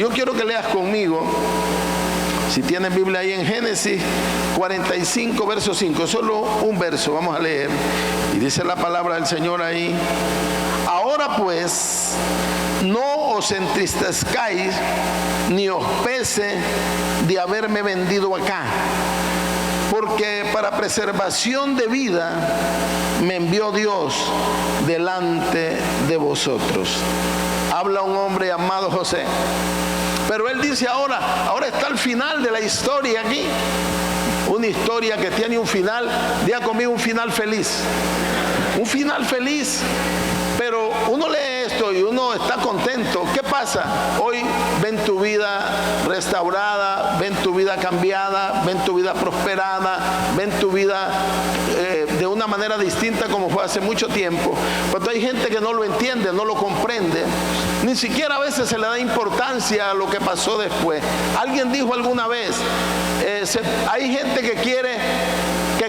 Yo quiero que leas conmigo, si tienes Biblia ahí, en Génesis 45, verso 5, solo un verso, vamos a leer. Y dice la palabra del Señor ahí: ahora pues, no os entristezcáis, ni os pese de haberme vendido acá, porque para preservación de vida me envió Dios delante de vosotros. Habla un hombre llamado José. Pero él dice ahora está al final de la historia aquí. Una historia que tiene un final, diga conmigo, un final feliz. Un final feliz. Pero uno lee esto y uno está contento. ¿Qué pasa? Hoy ven tu vida restaurada, ven tu vida cambiada, ven tu vida prosperada, ven tu vida de una manera distinta como fue hace mucho tiempo. Pero hay gente que no lo entiende, no lo comprende. Ni siquiera a veces se le da importancia a lo que pasó después. Alguien dijo alguna vez, hay gente que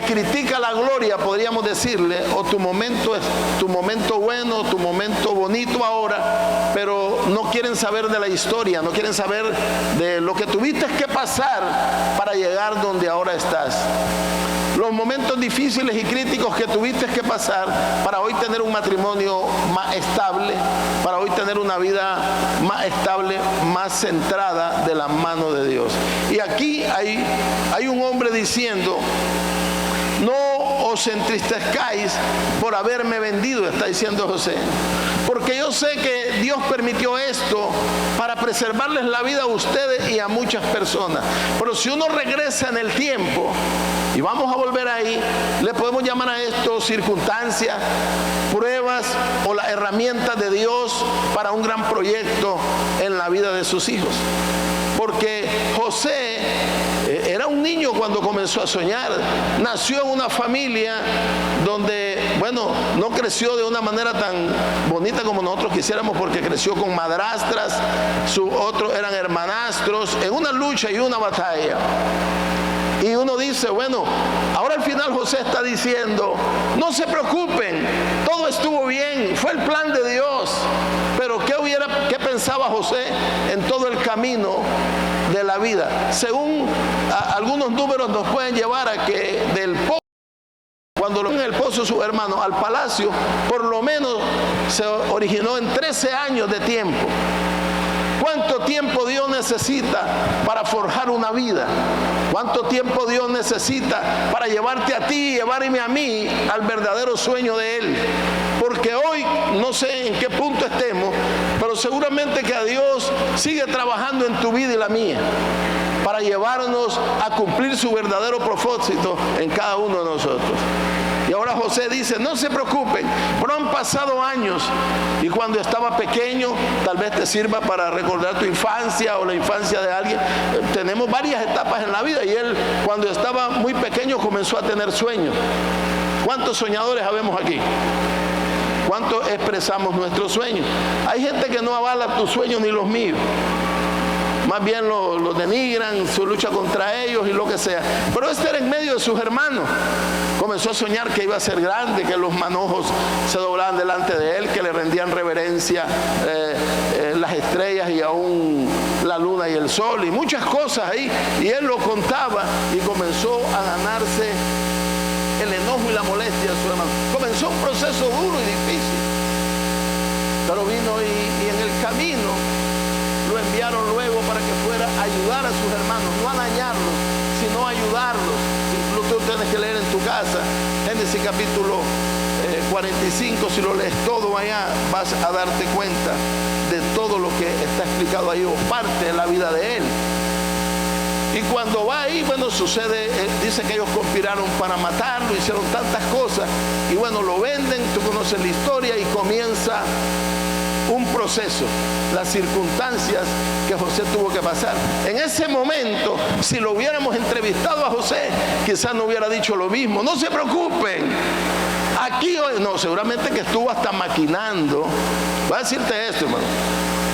critica la gloria, podríamos decirle, o tu momento es tu momento bueno, tu momento bonito ahora, pero no quieren saber de la historia, no quieren saber de lo que tuviste que pasar para llegar donde ahora estás. Los momentos difíciles y críticos que tuviste que pasar para hoy tener un matrimonio más estable, para hoy tener una vida más estable, más centrada de la mano de Dios. Y aquí hay un hombre diciendo: no os entristezcáis por haberme vendido, está diciendo José, porque yo sé que Dios permitió esto para preservarles la vida a ustedes y a muchas personas. Pero si uno regresa en el tiempo, y vamos a volver ahí, le podemos llamar a esto circunstancias, pruebas o las herramientas de Dios para un gran proyecto en la vida de sus hijos. Porque José era un niño cuando comenzó a soñar. Nació en una familia donde, no creció de una manera tan bonita como nosotros quisiéramos, porque creció con madrastras, sus otros eran hermanastros, en una lucha y una batalla. Y uno dice, ahora al final José está diciendo: no se preocupen, todo estuvo bien, fue el plan de Dios. Pero ¿qué pensaba José en todo el camino de la vida? Según algunos números nos pueden llevar a que del pozo, cuando lo en el pozo su hermano, al palacio, por lo menos se originó en 13 años de tiempo. ¿Cuánto tiempo Dios necesita para forjar una vida? ¿Cuánto tiempo Dios necesita para llevarte a ti y llevarme a mí al verdadero sueño de Él? Porque hoy no sé en qué punto estemos, pero seguramente que a Dios sigue trabajando en tu vida y la mía para llevarnos a cumplir su verdadero propósito en cada uno de nosotros. Y ahora José dice: no se preocupen, pero han pasado años, y cuando estaba pequeño, tal vez te sirva para recordar tu infancia o la infancia de alguien. Tenemos varias etapas en la vida, y él, cuando estaba muy pequeño, comenzó a tener sueños. ¿Cuántos soñadores habemos aquí? ¿Cuántos expresamos nuestros sueños? Hay gente que no avala tus sueños ni los míos. Más bien los denigran, su lucha contra ellos y lo que sea. Pero este era en medio de sus hermanos. Comenzó a soñar que iba a ser grande, que los manojos se doblaban delante de él, que le rendían reverencia las estrellas y aún la luna y el sol y muchas cosas ahí. Y él lo contaba y comenzó a ganarse el enojo y la molestia de su hermano. Comenzó un proceso duro y difícil. Pero vino y en el camino lo enviaron luego para que fuera a ayudar a sus hermanos, no a dañarlos, sino a ayudarlos. Incluso tú tienes que leer en tu casa, Génesis capítulo 45, si lo lees todo allá, vas a darte cuenta de todo lo que está explicado ahí, o parte de la vida de él. Y cuando va ahí, sucede, dice que ellos conspiraron para matarlo, hicieron tantas cosas, y lo venden, tú conoces la historia, y comienza un proceso, las circunstancias que José tuvo que pasar. En ese momento, si lo hubiéramos entrevistado a José, quizás no hubiera dicho lo mismo. No se preocupen, aquí hoy, no, seguramente que estuvo hasta maquinando. Voy a decirte esto, hermano.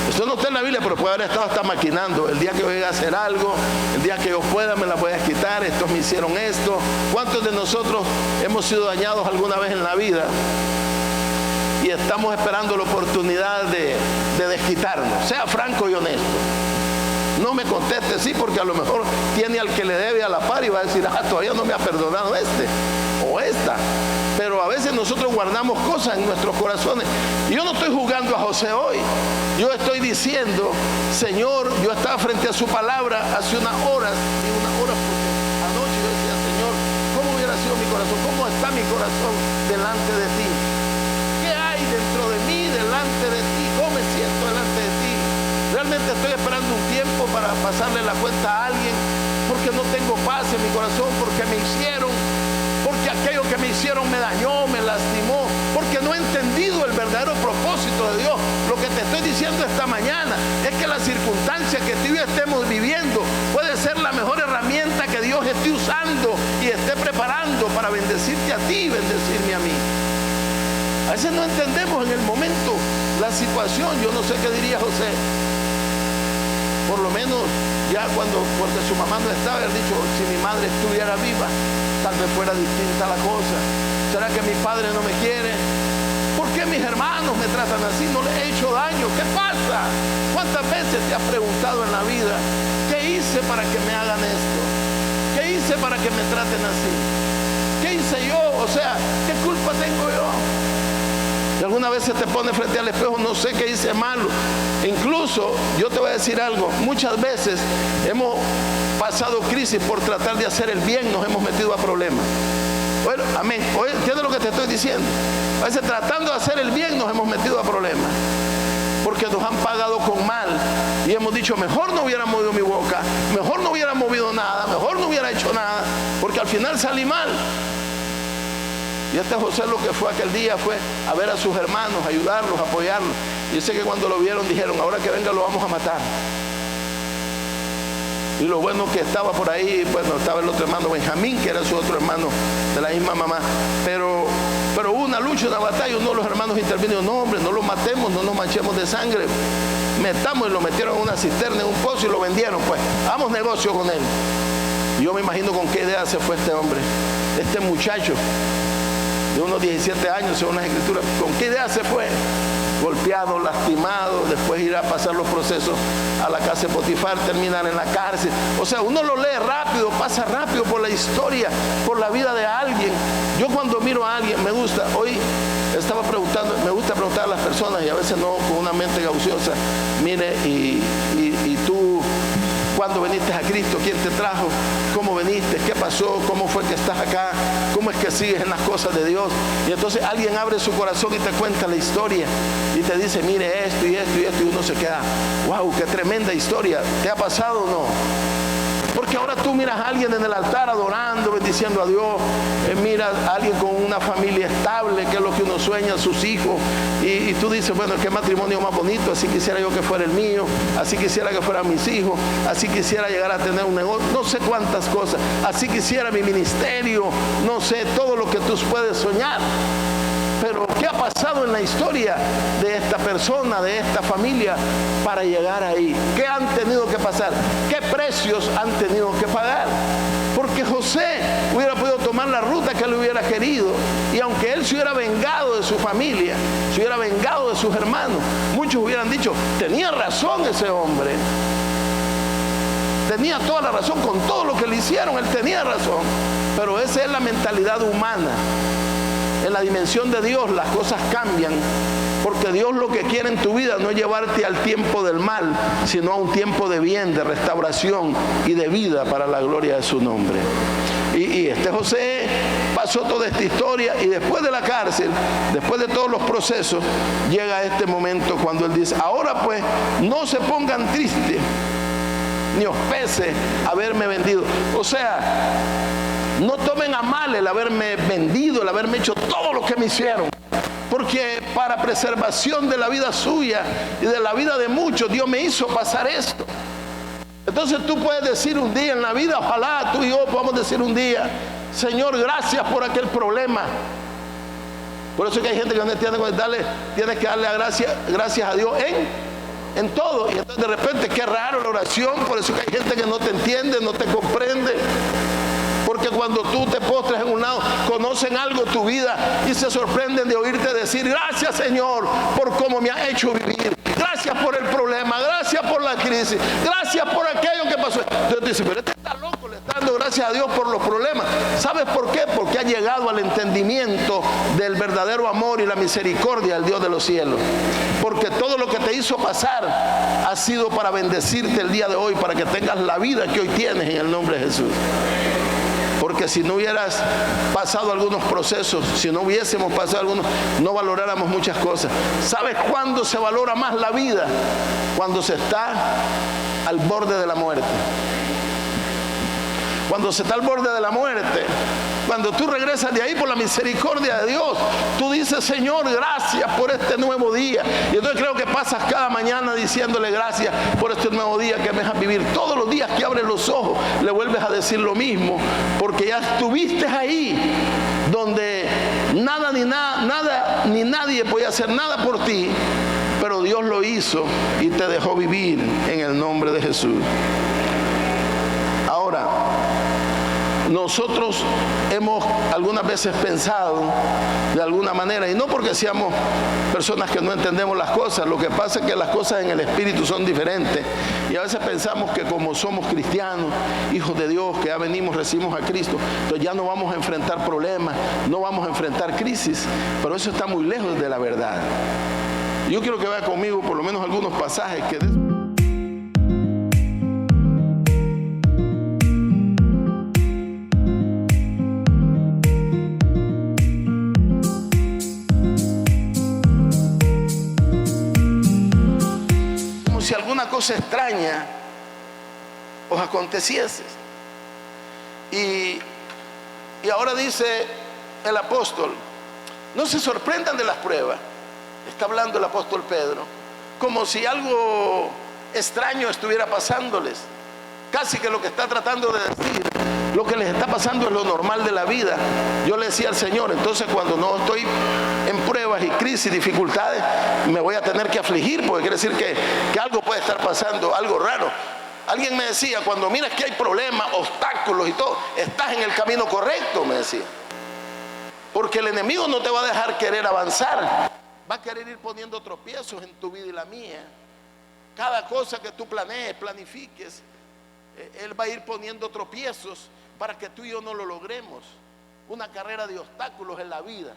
Esto no está en la Biblia, pero puede haber estado hasta maquinando. El día que voy a hacer algo, el día que yo pueda me la voy a quitar, estos me hicieron esto. ¿Cuántos de nosotros hemos sido dañados alguna vez en la vida? Y estamos esperando la oportunidad de desquitarnos. Sea franco y honesto. no me conteste sí, porque a lo mejor tiene al que le debe a la par y va a decir, todavía no me ha perdonado este o esta. Pero a veces nosotros guardamos cosas en nuestros corazones. Y yo no estoy juzgando a José hoy. Yo estoy diciendo, Señor, yo estaba frente a su palabra hace unas horas, porque anoche yo decía, Señor, ¿cómo hubiera sido mi corazón? ¿Cómo está mi corazón delante de ti? ¿Qué hay dentro de mí, delante de ti? ¿Cómo me siento delante de ti? Realmente estoy esperando un tiempo para pasarle la cuenta a alguien, porque no tengo paz en mi corazón, porque aquello que me hicieron me dañó, me lastimó, porque no he entendido el verdadero propósito de Dios. Lo que te estoy diciendo esta mañana es que la circunstancia que tú y yo estemos viviendo puede ser la mejor herramienta que Dios esté usando y esté preparando para bendecirte a ti y bendecirme a mí. A veces no entendemos en el momento la situación. Yo no sé qué diría José. Por lo menos ya porque su mamá no estaba, él dicho, si mi madre estuviera viva, tal vez fuera distinta la cosa. ¿Será que mi padre no me quiere? ¿Por qué mis hermanos me tratan así? No les he hecho daño. ¿Qué pasa? ¿Cuántas veces te has preguntado en la vida, qué hice para que me hagan esto? ¿Qué hice para que me traten así? ¿Qué hice yo? O sea, ¿qué culpa tengo yo? Y alguna vez se te pone frente al espejo, no sé qué hice malo. Incluso, yo te voy a decir algo, muchas veces hemos pasado crisis por tratar de hacer el bien, nos hemos metido a problemas. Bueno, amén. ¿Entiendes lo que te estoy diciendo? A veces tratando de hacer el bien nos hemos metido a problemas, porque nos han pagado con mal y hemos dicho, mejor no hubiera movido mi boca, mejor no hubiera movido nada, mejor no hubiera hecho nada, porque al final salí mal. Y José lo que fue aquel día fue a ver a sus hermanos, ayudarlos, apoyarlos. Y sé que cuando lo vieron dijeron, ahora que venga lo vamos a matar. Y lo bueno que estaba por ahí, bueno, estaba el otro hermano Benjamín, que era su otro hermano de la misma mamá. Pero hubo una lucha, una batalla, uno de los hermanos intervino, no hombre, no lo matemos, no nos manchemos de sangre. Metamos y lo metieron en una cisterna, en un pozo y lo vendieron, pues. Hagamos negocio con él. Y yo me imagino con qué idea se fue este hombre, este muchacho de unos 17 años, según las escrituras. ¿Con qué idea se fue? Golpeado, lastimado, después ir a pasar los procesos a la casa de Potifar, terminar en la cárcel. O sea, uno lo lee rápido, pasa rápido por la historia, por la vida de alguien. Yo cuando miro a alguien, me gusta preguntar a las personas, y a veces no con una mente gauciosa, mire, y tú, ¿cuándo viniste a Cristo? ¿Quién te trajo? ¿Cómo viniste? ¿Qué pasó? ¿Cómo fue que estás acá? ¿Cómo es que sigues en las cosas de Dios? Y entonces alguien abre su corazón y te cuenta la historia y te dice, mire esto y esto y esto, y uno se queda, wow, qué tremenda historia. ¿Te ha pasado o no? Porque ahora tú miras a alguien en el altar adorando, bendiciendo a Dios, miras a alguien con una familia estable, que es lo que uno sueña, sus hijos, y tú dices, bueno, qué matrimonio más bonito, así quisiera yo que fuera el mío, así quisiera que fueran mis hijos, así quisiera llegar a tener un negocio, no sé cuántas cosas, así quisiera mi ministerio, no sé, todo lo que tú puedes soñar. Pero ¿qué ha pasado en la historia de esta persona, de esta familia, para llegar ahí? ¿Qué han tenido que pasar? ¿Qué precios han tenido que pagar? Porque José hubiera podido tomar la ruta que él hubiera querido, y aunque él se hubiera vengado de su familia, se hubiera vengado de sus hermanos, muchos hubieran dicho, tenía razón ese hombre, tenía toda la razón con todo lo que le hicieron, él tenía razón. Pero esa es la mentalidad humana. En la dimensión de Dios las cosas cambian, porque Dios lo que quiere en tu vida no es llevarte al tiempo del mal, sino a un tiempo de bien, de restauración y de vida para la gloria de su nombre. Y este José pasó toda esta historia, y después de la cárcel, después de todos los procesos, llega este momento cuando él dice, ahora pues no se pongan tristes ni os pese haberme vendido. O sea, no tomen a mal el haberme vendido, el haberme hecho todo lo que me hicieron, porque para preservación de la vida suya y de la vida de muchos, Dios me hizo pasar esto. Entonces tú puedes decir un día en la vida, ojalá tú y yo podamos decir un día, Señor, gracias por aquel problema. Por eso es que hay gente que no tiene que darle gracias a Dios en todo. Y entonces de repente, qué raro la oración. Por eso es que hay gente que no te entiende, no te comprende. Porque cuando tú te postras en un lado, conocen algo de tu vida y se sorprenden de oírte decir, gracias Señor por cómo me has hecho vivir, gracias por el problema, gracias por la crisis. crisis, gracias por aquello que pasó. Entonces dice, pero este está loco, le está dando gracias a Dios por los problemas. ¿Sabes por qué? Porque ha llegado al entendimiento del verdadero amor y la misericordia del Dios de los cielos. Porque todo lo que te hizo pasar ha sido para bendecirte el día de hoy, para que tengas la vida que hoy tienes en el nombre de Jesús. Porque si no hubieras pasado algunos procesos, si no hubiésemos pasado algunos, no valoráramos muchas cosas. ¿Sabes cuándo se valora más la vida? Cuando se está al borde de la muerte. Cuando se está al borde de la muerte, cuando tú regresas de ahí por la misericordia de Dios, tú dices, Señor, gracias por este nuevo día. Y entonces creo que pasas cada mañana diciéndole gracias por este nuevo día que me dejas vivir. Todos los días que abres los ojos le vuelves a decir lo mismo, porque ya estuviste ahí donde nada ni nadie podía hacer nada por ti, pero Dios lo hizo y te dejó vivir en el nombre de Jesús. Ahora, nosotros hemos algunas veces pensado de alguna manera, y no porque seamos personas que no entendemos las cosas, lo que pasa es que las cosas en el espíritu son diferentes, y a veces pensamos que como somos cristianos, hijos de Dios, que ya venimos, recibimos a Cristo, entonces ya no vamos a enfrentar problemas, no vamos a enfrentar crisis, pero eso está muy lejos de la verdad. Yo quiero que vea conmigo por lo menos algunos pasajes que si alguna cosa extraña os aconteciese. Y ahora dice el apóstol, no se sorprendan de las pruebas. Está hablando el apóstol Pedro, como si algo extraño estuviera pasándoles. Casi que lo que está tratando de decir, lo que les está pasando es lo normal de la vida. Yo le decía al Señor, entonces cuando no estoy en pruebas y crisis, dificultades, me voy a tener que afligir, porque quiere decir que algo puede estar pasando, algo raro. Alguien me decía, cuando miras que hay problemas, obstáculos y todo, estás en el camino correcto, me decía. Porque el enemigo no te va a dejar querer avanzar, va a querer ir poniendo tropiezos en tu vida y la mía. Cada cosa que tú planees, planifiques, él va a ir poniendo tropiezos para que tú y yo no lo logremos. Una carrera de obstáculos en la vida.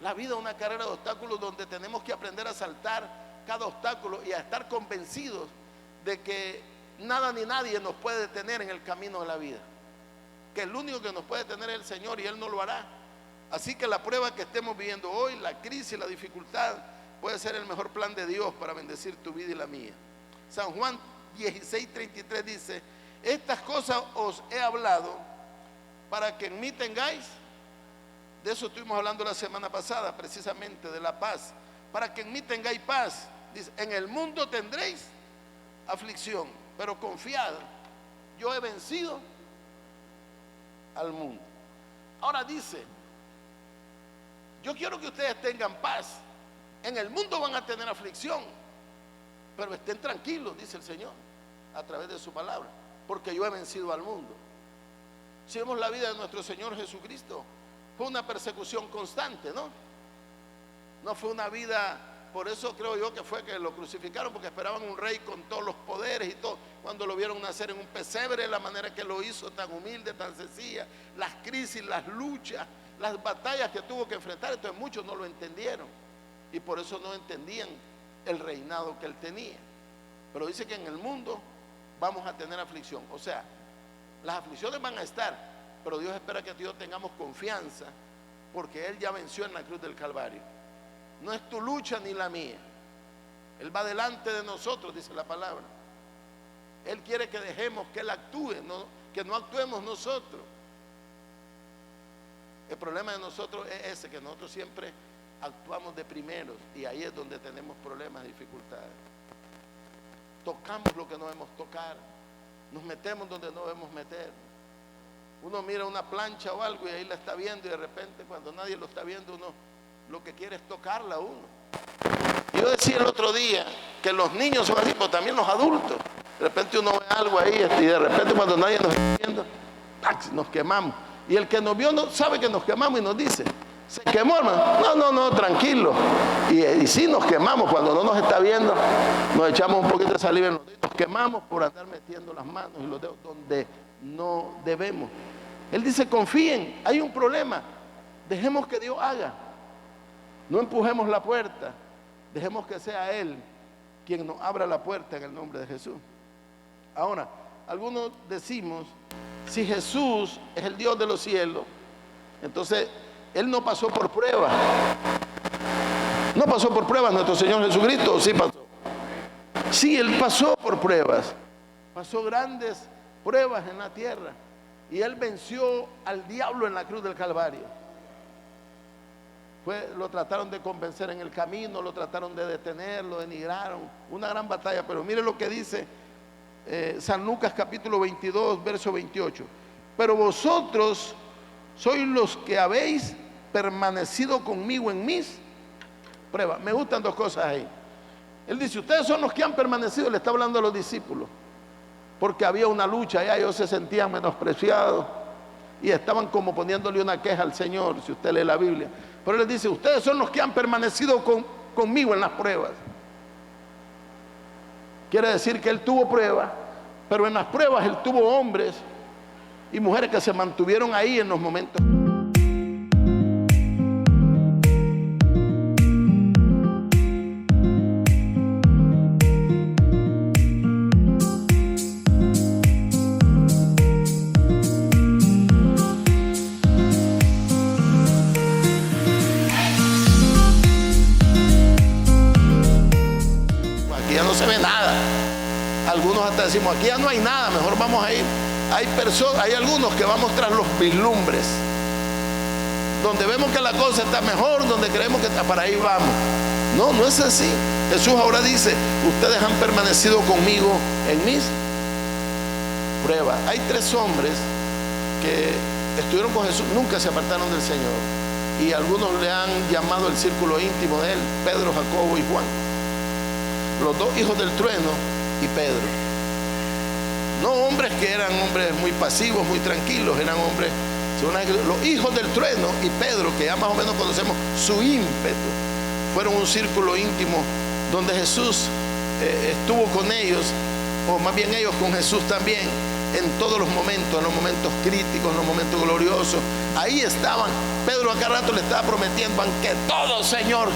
La vida es una carrera de obstáculos donde tenemos que aprender a saltar cada obstáculo y a estar convencidos de que nada ni nadie nos puede detener en el camino de la vida. Que el único que nos puede detener es el Señor, y Él no lo hará. Así que la prueba que estemos viviendo hoy, la crisis, la dificultad, puede ser el mejor plan de Dios para bendecir tu vida y la mía. San Juan 16:33 dice, estas cosas os he hablado para que en mí tengáis, de eso estuvimos hablando la semana pasada, precisamente de la paz, para que en mí tengáis paz. Dice, en el mundo tendréis aflicción, pero confiad, yo he vencido al mundo. Ahora dice, yo quiero que ustedes tengan paz. En el mundo van a tener aflicción, pero estén tranquilos, dice el Señor, a través de su palabra, porque yo he vencido al mundo. Si vemos la vida de nuestro Señor Jesucristo, fue una persecución constante, ¿no? No fue una vida, por eso creo yo que fue que lo crucificaron, porque esperaban un rey con todos los poderes y todo. Cuando lo vieron nacer en un pesebre, la manera que lo hizo, tan humilde, tan sencilla, las crisis, las luchas, las batallas que tuvo que enfrentar, entonces muchos no lo entendieron y por eso no entendían el reinado que él tenía. Pero dice que en el mundo vamos a tener aflicción, o sea, las aflicciones van a estar, pero Dios espera que Dios tengamos confianza, porque Él ya venció en la cruz del Calvario. No es tu lucha ni la mía, Él va delante de nosotros, dice la palabra. Él quiere que dejemos que Él actúe, que no actuemos nosotros. El problema de nosotros es ese, que nosotros siempre actuamos de primeros, y ahí es donde tenemos problemas, dificultades. Tocamos lo que no debemos tocar, nos metemos donde no debemos meter. Uno mira una plancha o algo y ahí la está viendo, y de repente cuando nadie lo está viendo, uno lo que quiere es tocarla a uno. Yo decía el otro día que los niños son así, pero también los adultos. De repente uno ve algo ahí y de repente cuando nadie nos está viendo, nos quemamos. Y el que nos vio no sabe que nos quemamos y nos dice, ¿Se quemó, hermano? No, tranquilo. Y sí nos quemamos cuando no nos está viendo, nos echamos un poquito de saliva en los dedos, nos quemamos por andar metiendo las manos y los dedos donde no debemos. Él dice, confíen, hay un problema, dejemos que Dios haga. No empujemos la puerta, dejemos que sea Él quien nos abra la puerta en el nombre de Jesús. Ahora, algunos decimos, si Jesús es el Dios de los cielos, entonces Él no pasó por pruebas. No pasó por pruebas nuestro Señor Jesucristo, sí pasó. Sí, Él pasó por pruebas. Pasó grandes pruebas en la tierra. Y Él venció al diablo en la cruz del Calvario. Lo trataron de convencer en el camino, lo trataron de detener, lo denigraron. Una gran batalla, pero mire lo que dice San Lucas capítulo 22, verso 28. Pero vosotros sois los que habéis permanecido conmigo en mis pruebas. Me gustan dos cosas ahí. Él dice, ustedes son los que han permanecido, le está hablando a los discípulos, porque había una lucha allá, ellos se sentían menospreciados y estaban como poniéndole una queja al Señor, si usted lee la Biblia. Pero Él les dice, ustedes son los que han permanecido conmigo en las pruebas. Quiere decir que Él tuvo pruebas, pero en las pruebas Él tuvo hombres y mujeres que se mantuvieron ahí en los momentos. Aquí ya no se ve nada. Algunos hasta decimos, aquí ya no hay nada, mejor vamos a ir. Hay algunos que vamos tras los vislumbres, donde vemos que la cosa está mejor, donde creemos que está, para ahí vamos. No es así. Jesús ahora dice, ustedes han permanecido conmigo en mis pruebas. Hay 3 hombres que estuvieron con Jesús, nunca se apartaron del Señor, y algunos le han llamado el círculo íntimo de Él: Pedro, Jacobo y Juan, los 2 hijos del trueno y Pedro. No hombres que eran hombres muy pasivos, muy tranquilos, eran hombres, los hijos del trueno y Pedro, que ya más o menos conocemos su ímpetu, fueron un círculo íntimo donde Jesús estuvo con ellos, o más bien ellos con Jesús también, en todos los momentos, en los momentos críticos, en los momentos gloriosos. Ahí estaban. Pedro a cada rato le estaba prometiendo, aunque todos, Señor,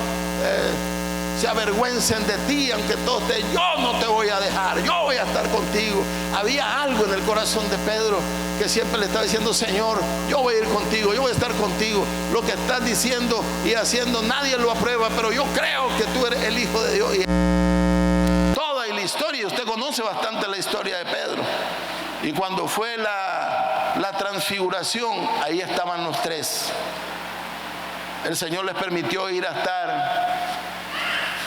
se avergüencen de ti, aunque todos yo no te voy a dejar, yo voy a estar contigo. Había algo en el corazón de Pedro que siempre le estaba diciendo, Señor, yo voy a ir contigo, yo voy a estar contigo. Lo que estás diciendo y haciendo nadie lo aprueba, pero yo creo que tú eres el Hijo de Dios. Y toda la historia, usted conoce bastante la historia de Pedro. Y cuando fue la transfiguración, ahí estaban los 3. El Señor les permitió ir a estar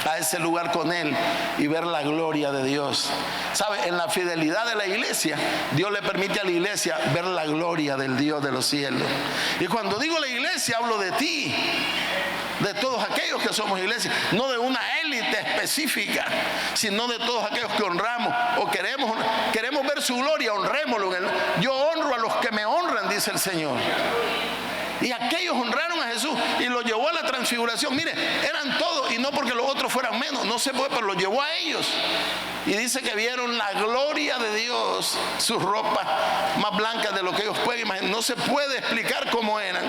a ese lugar con Él y ver la gloria de Dios. ¿Sabe? En la fidelidad de la iglesia, Dios le permite a la iglesia ver la gloria del Dios de los cielos. Y cuando digo la iglesia, hablo de ti, de todos aquellos que somos iglesia, no de una élite específica, sino de todos aquellos que honramos o queremos ver su gloria, honrémoslo. Yo honro a los que me honran, dice el Señor. Y aquellos honraron a Jesús y lo llevó a la transfiguración. Mire, eran todos, y no porque los otros fueran menos, no se puede, pero lo llevó a ellos. Y dice que vieron la gloria de Dios, sus ropas más blancas de lo que ellos pueden imaginar. No se puede explicar cómo eran.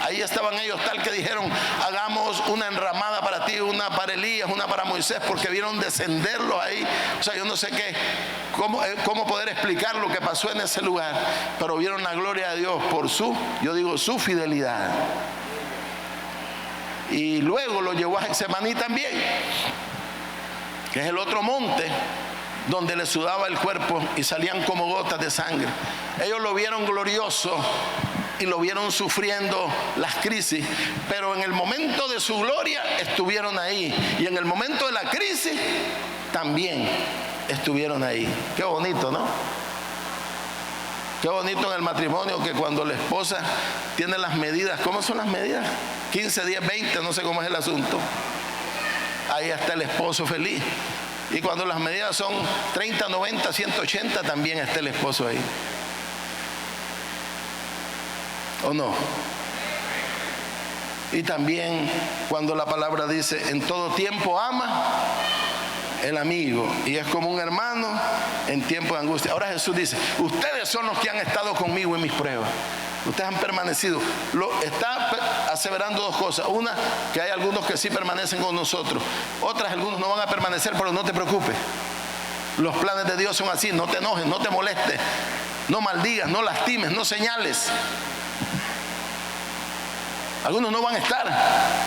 Ahí estaban ellos, tal que dijeron, hagamos una enramada para ti, una para Elías, una para Moisés, porque vieron descenderlos ahí. O sea, yo no sé cómo poder explicar lo que pasó en ese lugar, pero vieron la gloria de Dios por su fidelidad. Y luego lo llevó a Getsemaní también, que es el otro monte donde le sudaba el cuerpo y salían como gotas de sangre. Ellos lo vieron glorioso y lo vieron sufriendo las crisis, pero en el momento de su gloria estuvieron ahí, y en el momento de la crisis también estuvieron ahí. Qué bonito, ¿no? Qué bonito en el matrimonio, que cuando la esposa tiene las medidas, ¿cómo son las medidas? 15, 10, 20, no sé cómo es el asunto. Ahí está el esposo feliz. Y cuando las medidas son 30, 90, 180, también está el esposo ahí. ¿O no? Y también cuando la palabra dice, en todo tiempo ama el amigo, y es como un hermano en tiempo de angustia. Ahora Jesús dice, ustedes son los que han estado conmigo en mis pruebas. Ustedes han permanecido. Está aseverando dos cosas. Una, que hay algunos que sí permanecen con nosotros. Otras, algunos no van a permanecer, pero no te preocupes. Los planes de Dios son así. No te enojes, no te molestes, no maldigas, no lastimes, no señales. Algunos no van a estar,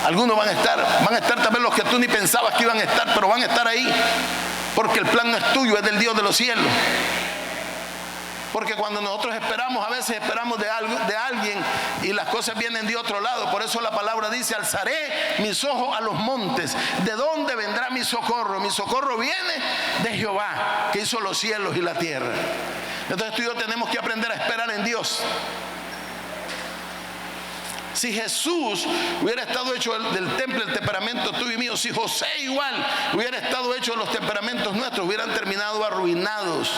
algunos van a estar tal vez los que tú ni pensabas que iban a estar, pero van a estar ahí, porque el plan no es tuyo, es del Dios de los cielos. Porque cuando nosotros esperamos, a veces esperamos de alguien y las cosas vienen de otro lado. Por eso la palabra dice, alzaré mis ojos a los montes. ¿De dónde vendrá mi socorro? Mi socorro viene de Jehová, que hizo los cielos y la tierra. Entonces tú y yo tenemos que aprender a esperar en Dios. Si Jesús hubiera estado hecho del temple, el temperamento tuyo y mío, si José igual hubiera estado hecho de los temperamentos nuestros, hubieran terminado arruinados.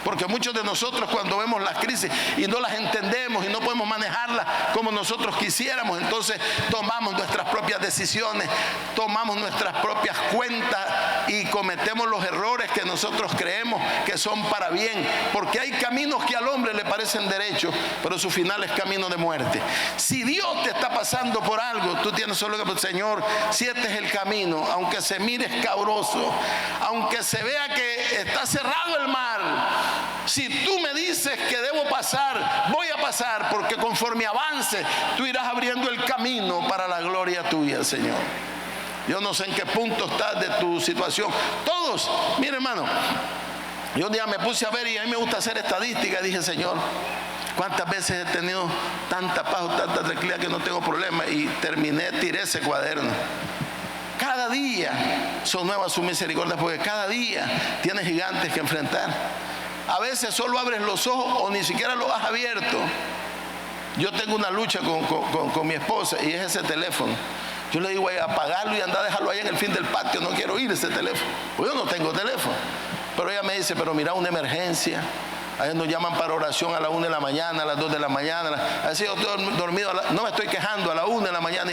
Porque muchos de nosotros cuando vemos las crisis y no las entendemos y no podemos manejarlas como nosotros quisiéramos, entonces tomamos nuestras propias decisiones, tomamos nuestras propias cuentas y cometemos los errores que nosotros creemos que son para bien. Porque hay caminos que al hombre le parecen derechos, pero su final es camino de muerte. Si Dios te está pasando por algo, tú tienes solo que decir, Señor, si este es el camino, aunque se mire escabroso, aunque se vea que está cerrado el mar, si tú me dices que debo pasar, voy a pasar, porque conforme avance, tú irás abriendo el camino para la gloria tuya, Señor. Yo no sé en qué punto estás de tu situación. Todos, mire hermano, yo un día me puse a ver y a mí me gusta hacer estadística y dije, Señor, ¿cuántas veces he tenido tanta paz o tanta tranquilidad que no tengo problema? Y tiré ese cuaderno. Cada día son nuevas sus misericordias, porque cada día tienes gigantes que enfrentar. A veces solo abres los ojos o ni siquiera los has abierto. Yo tengo una lucha con mi esposa y es ese teléfono. Yo le digo, voy a apagarlo y anda a dejarlo ahí en el fin del patio, no quiero oír ese teléfono. Pues yo no tengo teléfono. Pero ella me dice, pero mira, una emergencia. A veces nos llaman para oración a las 1 de la mañana, a las 2 de la mañana. A veces yo estoy dormido, no me estoy quejando, a las 1 de la mañana.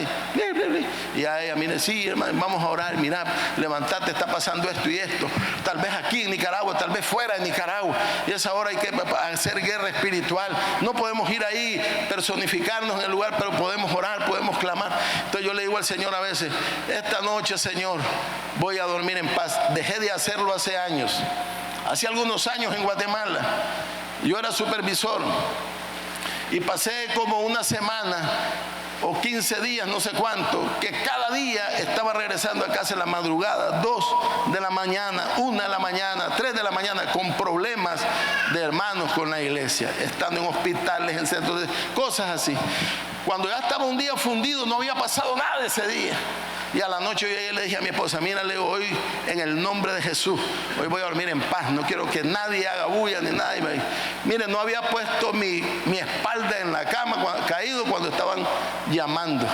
Y a ella, mire, sí, hermano, vamos a orar, mira, levantate, está pasando esto y esto. Tal vez aquí en Nicaragua, tal vez fuera de Nicaragua. Y a esa hora hay que hacer guerra espiritual. No podemos ir ahí, personificarnos en el lugar, pero podemos orar, podemos clamar. Entonces yo le digo al Señor a veces, esta noche, Señor, voy a dormir en paz. Dejé de hacerlo hace años. Hace algunos años en Guatemala, yo era supervisor y pasé como una semana o 15 días, no sé cuánto, que cada día estaba regresando a casa en la madrugada, 2 de la mañana, 1 de la mañana, 3 de la mañana, con problemas de hermanos con la iglesia, estando en hospitales, en centros de cosas así. Cuando ya estaba un día fundido, no había pasado nada de ese día. Y a la noche yo le dije a mi esposa, mírale, hoy en el nombre de Jesús, hoy voy a dormir en paz, no quiero que nadie haga bulla ni nada. Mire, no había puesto mi espalda en la cama, caído cuando estaban llamando,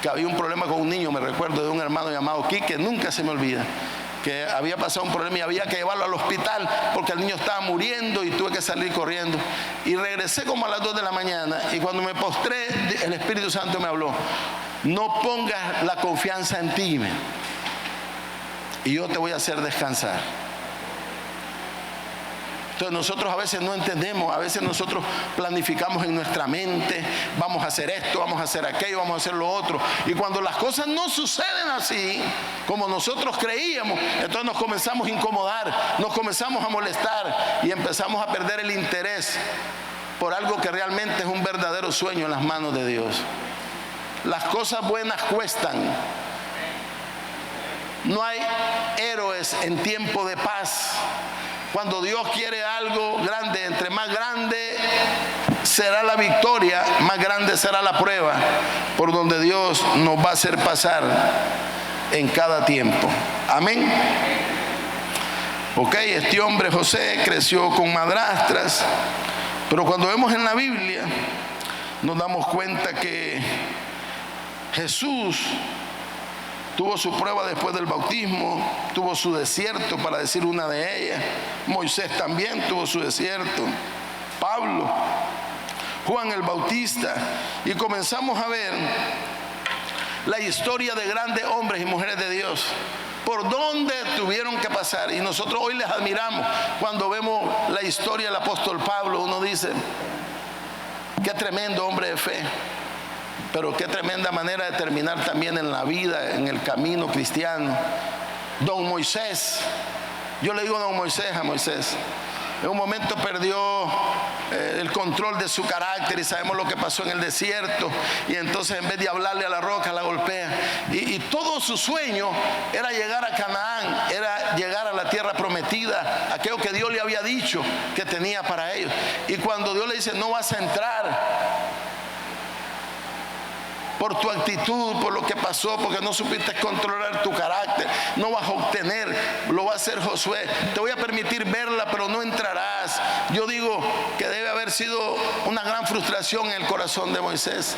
que había un problema con un niño, me recuerdo de un hermano llamado Quique, nunca se me olvida, que había pasado un problema y había que llevarlo al hospital porque el niño estaba muriendo y tuve que salir corriendo. Y regresé como a las 2 de la mañana y cuando me postré, el Espíritu Santo me habló. No pongas la confianza en ti, y yo te voy a hacer descansar. Entonces nosotros a veces no entendemos, a veces nosotros planificamos en nuestra mente, vamos a hacer esto, vamos a hacer aquello, vamos a hacer lo otro. Y cuando las cosas no suceden así, como nosotros creíamos, entonces nos comenzamos a incomodar, nos comenzamos a molestar y empezamos a perder el interés por algo que realmente es un verdadero sueño en las manos de Dios. Las cosas buenas cuestan. No hay héroes en tiempo de paz. Cuando Dios quiere algo grande, entre más grande será la victoria, más grande será la prueba por donde Dios nos va a hacer pasar en cada tiempo. Amén. Ok, este hombre José creció con madrastras, pero cuando vemos en la Biblia nos damos cuenta que Jesús tuvo su prueba después del bautismo, tuvo su desierto, para decir una de ellas. Moisés también tuvo su desierto, Pablo, Juan el Bautista. Y comenzamos a ver la historia de grandes hombres y mujeres de Dios, por donde tuvieron que pasar. Y nosotros hoy les admiramos cuando vemos la historia del apóstol Pablo. Uno dice, qué tremendo hombre de fe, pero qué tremenda manera de terminar también en la vida, en el camino cristiano. Don Moisés, yo le digo don Moisés a Moisés, en un momento perdió el control de su carácter, y sabemos lo que pasó en el desierto, y entonces en vez de hablarle a la roca, la golpea, y todo su sueño era llegar a Canaán, era llegar a la tierra prometida, aquello que Dios le había dicho que tenía para ellos. Y cuando Dios le dice, no vas a entrar, por tu actitud, por lo que pasó, porque no supiste controlar tu carácter, no vas a obtener, lo va a hacer Josué. Te voy a permitir verla, pero no entrarás. Yo digo que debe haber sido una gran frustración en el corazón de Moisés.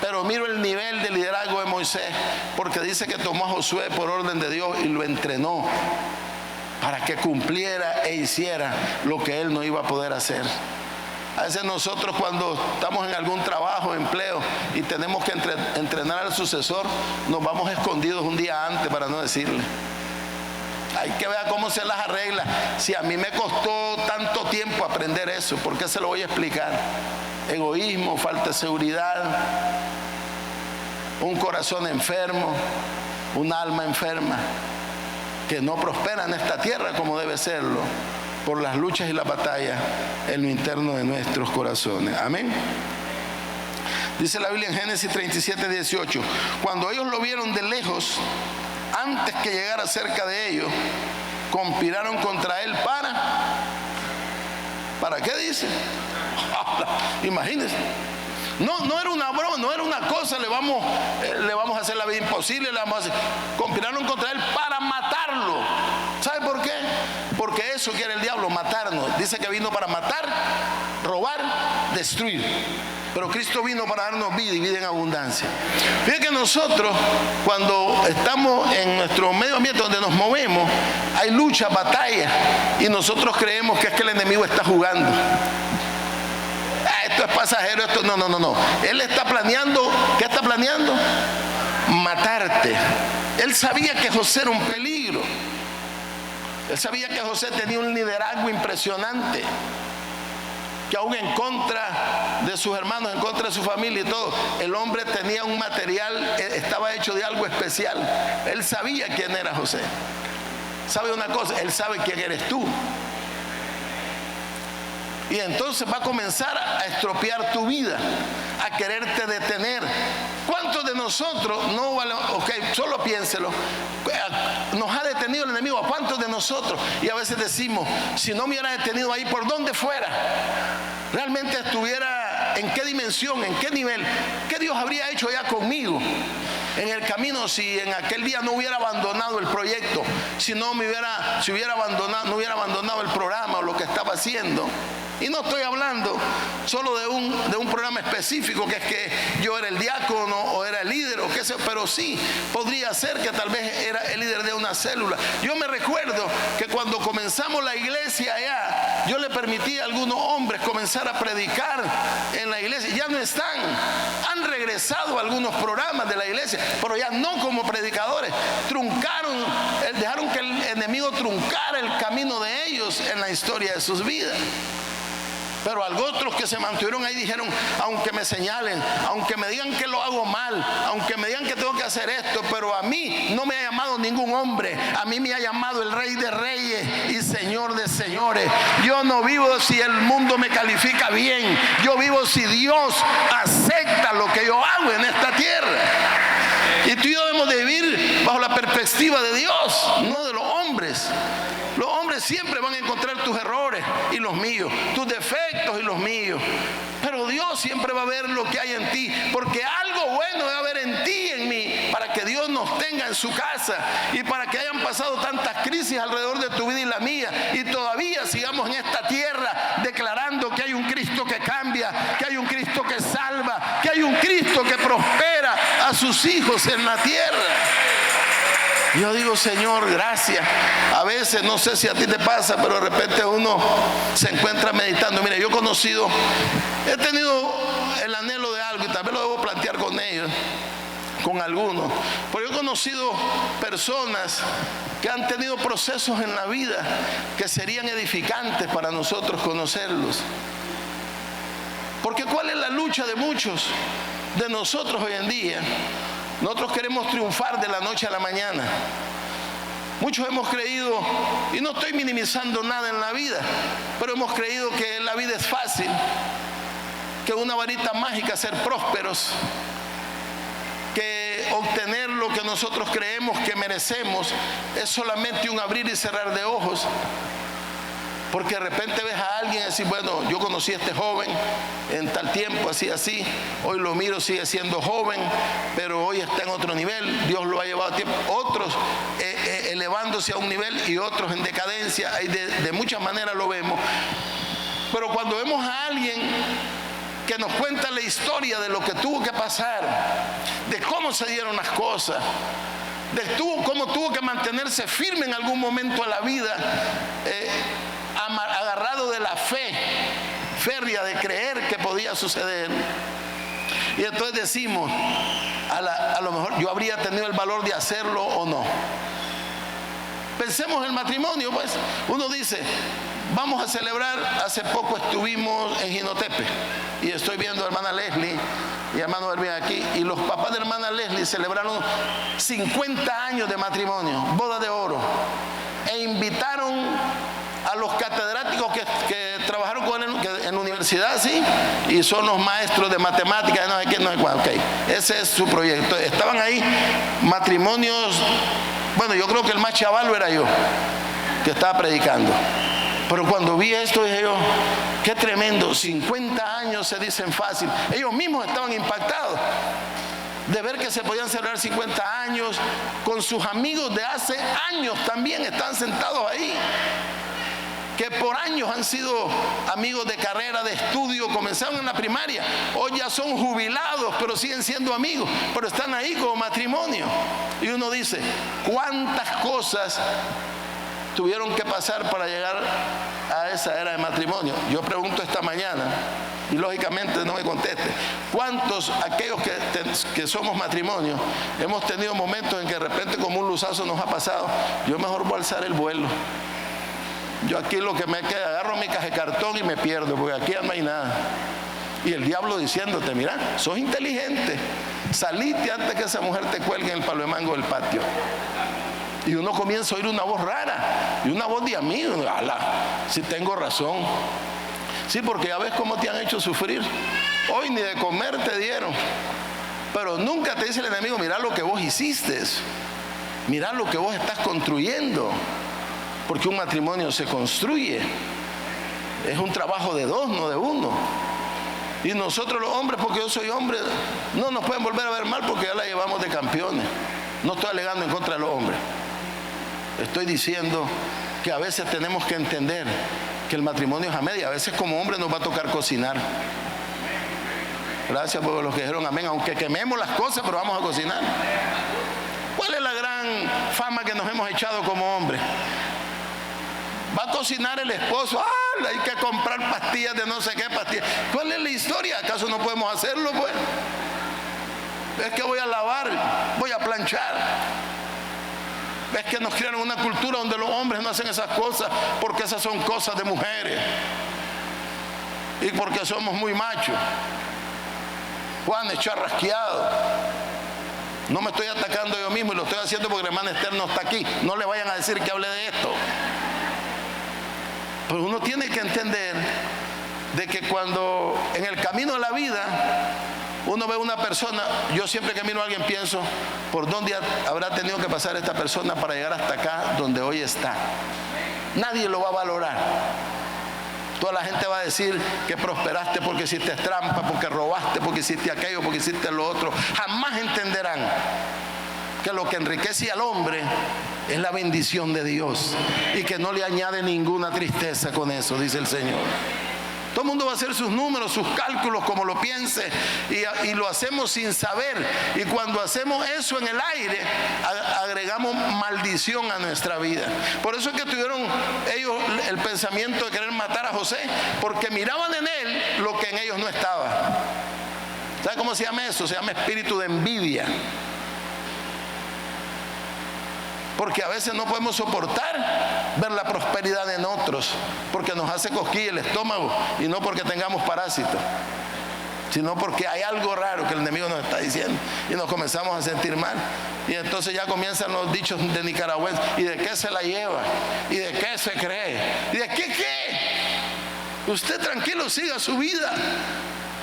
Pero miro el nivel de liderazgo de Moisés, porque dice que tomó a Josué por orden de Dios y lo entrenó para que cumpliera e hiciera lo que él no iba a poder hacer. A veces nosotros, cuando estamos en algún trabajo, empleo, y tenemos que entrenar al sucesor, nos vamos escondidos un día antes para no decirle. Hay que ver cómo se las arregla. Si a mí me costó tanto tiempo aprender eso, ¿por qué se lo voy a explicar? Egoísmo, falta de seguridad, un corazón enfermo, un alma enferma, que no prospera en esta tierra como debe serlo, por las luchas y las batallas en lo interno de nuestros corazones. Amén. Dice la Biblia en Génesis 37:18, cuando ellos lo vieron de lejos, antes que llegara cerca de ellos, conspiraron contra él ¿para qué dice? Imagínense. No era una broma, no era una cosa, le vamos a hacer la vida imposible, conspiraron contra él para matarlo. ¿Sabe por qué? Porque eso quiere el diablo, matarnos. Dice que vino para matar, robar, destruir. Pero Cristo vino para darnos vida y vida en abundancia. Fíjense que nosotros, cuando estamos en nuestro medio ambiente donde nos movemos, hay lucha, batalla, y nosotros creemos que es que el enemigo está jugando. Esto es pasajero, esto no. Él está planeando, ¿qué está planeando? Matarte. Él sabía que José era un peligro. Él sabía que José tenía un liderazgo impresionante, que aún en contra de sus hermanos, en contra de su familia y todo, el hombre tenía un material, estaba hecho de algo especial. Él sabía quién era José. ¿Sabe una cosa? Él sabe quién eres tú. Y entonces va a comenzar a estropear tu vida, a quererte detener. ¿Cuántos de nosotros no vale? Ok, solo piénselo. Nos ha detenido el enemigo. ¿A cuántos de nosotros? Y a veces decimos, si no me hubiera detenido ahí, ¿por dónde fuera? Realmente estuviera, ¿en qué dimensión? ¿En qué nivel? ¿Qué Dios habría hecho ya conmigo en el camino si en aquel día no hubiera abandonado el proyecto? Si no hubiera abandonado el programa o lo que estaba haciendo. Y no estoy hablando solo de un programa específico, que es que yo era el diácono o era el líder o qué sé, pero sí podría ser que tal vez era el líder de una célula. Yo me recuerdo que cuando comenzamos la iglesia allá, yo le permití a algunos hombres comenzar a predicar en la iglesia. Ya no están, han regresado a algunos programas de la iglesia, pero ya no como predicadores. Truncaron, dejaron que el enemigo truncara el camino de ellos en la historia de sus vidas. Pero otros que se mantuvieron ahí dijeron, aunque me señalen, aunque me digan que lo hago mal, aunque me digan que tengo que hacer esto, pero a mí no me ha llamado ningún hombre, a mí me ha llamado el Rey de Reyes y Señor de Señores. Yo no vivo si el mundo me califica bien, yo vivo si Dios acepta lo que yo hago en esta tierra. Y tú y yo debemos de vivir bajo la perspectiva de Dios, no de los hombres. Los hombres siempre van a encontrar tus errores y los míos, tus defectos y los míos. Pero Dios siempre va a ver lo que hay en ti, porque algo bueno debe haber en ti y en mí, para que Dios nos tenga en su casa y para que hayan pasado tantas crisis alrededor de tu vida y la mía, y todavía sigamos en esta tierra declarando que hay un Cristo que cambia, que hay un Cristo que salva, que hay un Cristo que prospera a sus hijos en la tierra. Yo digo, Señor, gracias. A veces, no sé si a ti te pasa, pero de repente uno se encuentra meditando. Mira, yo he tenido el anhelo de algo, y tal vez lo debo plantear con ellos. con algunos. Pero yo he conocido personas que han tenido procesos en la vida que serían edificantes para nosotros conocerlos. Porque ¿cuál es la lucha de muchos de nosotros hoy en día? Nosotros queremos triunfar de la noche a la mañana. Muchos hemos creído, y no estoy minimizando nada en la vida, pero hemos creído que la vida es fácil, que una varita mágica ser prósperos, que obtener lo que nosotros creemos que merecemos es solamente un abrir y cerrar de ojos. Porque de repente ves a alguien y decir, bueno, yo conocí a este joven en tal tiempo, así, hoy lo miro, sigue siendo joven, pero hoy está en otro nivel, Dios lo ha llevado a tiempo. Otros elevándose a un nivel y otros en decadencia, de muchas maneras lo vemos. Pero cuando vemos a alguien que nos cuenta la historia de lo que tuvo que pasar, de cómo se dieron las cosas, de cómo tuvo que mantenerse firme en algún momento de la vida, agarrado de la fe férrea de creer que podía suceder. Y entonces decimos, a lo mejor yo habría tenido el valor de hacerlo o no. Pensemos en el matrimonio, pues. Uno dice, vamos a celebrar, hace poco estuvimos en Jinotepe y estoy viendo a hermana Leslie y hermano Erwin aquí, y los papás de hermana Leslie celebraron 50 años de matrimonio, boda de oro, e invitaron a los catedráticos que trabajaron con él en la universidad, ¿sí? Y son los maestros de matemáticas, no sé qué, no sé cuál, okay. Ese es su proyecto. Estaban ahí matrimonios, bueno, yo creo que el más chavalo era yo, que estaba predicando. Pero cuando vi esto dije yo, qué tremendo, 50 años se dicen fácil. Ellos mismos estaban impactados de ver que se podían celebrar 50 años con sus amigos de hace años, también están sentados ahí, que por años han sido amigos de carrera, de estudio, comenzaron en la primaria, hoy ya son jubilados, pero siguen siendo amigos, pero están ahí como matrimonio. Y uno dice, ¿cuántas cosas tuvieron que pasar para llegar a esa era de matrimonio? Yo pregunto esta mañana, y lógicamente no me conteste, ¿cuántos aquellos que somos matrimonio hemos tenido momentos en que de repente como un luzazo nos ha pasado? Yo mejor voy a alzar el vuelo. Yo aquí lo que me queda, agarro mi caja de cartón y me pierdo, porque aquí ya no hay nada. Y el diablo diciéndote, mira, sos inteligente, salite antes que esa mujer te cuelgue en el palo de mango del patio. Y uno comienza a oír una voz rara, y una voz de amigo, ala, si tengo razón. Sí, porque ya ves cómo te han hecho sufrir. Hoy ni de comer te dieron. Pero nunca te dice el enemigo, mira lo que vos hiciste, mira lo que vos estás construyendo. Porque un matrimonio se construye, es un trabajo de dos, no de uno. Y nosotros los hombres, porque yo soy hombre, no nos pueden volver a ver mal porque ya la llevamos de campeones. No estoy alegando en contra de los hombres, estoy diciendo que a veces tenemos que entender que el matrimonio es a media. A veces como hombre nos va a tocar cocinar. Gracias por los que dijeron amén, aunque quememos las cosas, pero vamos a cocinar. ¿Cuál es la gran fama que nos hemos echado como hombres? Va a cocinar el esposo, hay que comprar pastillas de no sé qué pastillas. ¿Cuál es la historia? ¿Acaso no podemos hacerlo, pues? Es que voy a lavar, voy a planchar. Es que nos crearon una cultura donde los hombres no hacen esas cosas porque esas son cosas de mujeres y porque somos muy machos. Juan es charrasqueado. No me estoy atacando yo mismo y lo estoy haciendo porque la hermana Esther no está aquí. No le vayan a decir que hable de esto. Pero uno tiene que entender de que cuando en el camino de la vida uno ve a una persona, yo siempre que miro a alguien pienso, ¿por dónde habrá tenido que pasar esta persona para llegar hasta acá donde hoy está? Nadie lo va a valorar. Toda la gente va a decir que prosperaste porque hiciste trampa, porque robaste, porque hiciste aquello, porque hiciste lo otro. Jamás entenderán que lo que enriquece al hombre es la bendición de Dios y que no le añade ninguna tristeza con eso, dice el Señor. Todo el mundo va a hacer sus números, sus cálculos como lo piense, y lo hacemos sin saber. Y cuando hacemos eso en el aire, agregamos maldición a nuestra vida. Por eso es que tuvieron ellos el pensamiento de querer matar a José, porque miraban en él lo que en ellos no estaba. ¿Sabe cómo se llama eso? Se llama espíritu de envidia. Porque a veces no podemos soportar ver la prosperidad en otros, porque nos hace cosquilla el estómago, y no porque tengamos parásitos, sino porque hay algo raro que el enemigo nos está diciendo y nos comenzamos a sentir mal. Y entonces ya comienzan los dichos de nicaragüenses: ¿y de qué se la lleva? ¿Y de qué se cree? ¿Y de qué? Usted tranquilo, siga su vida.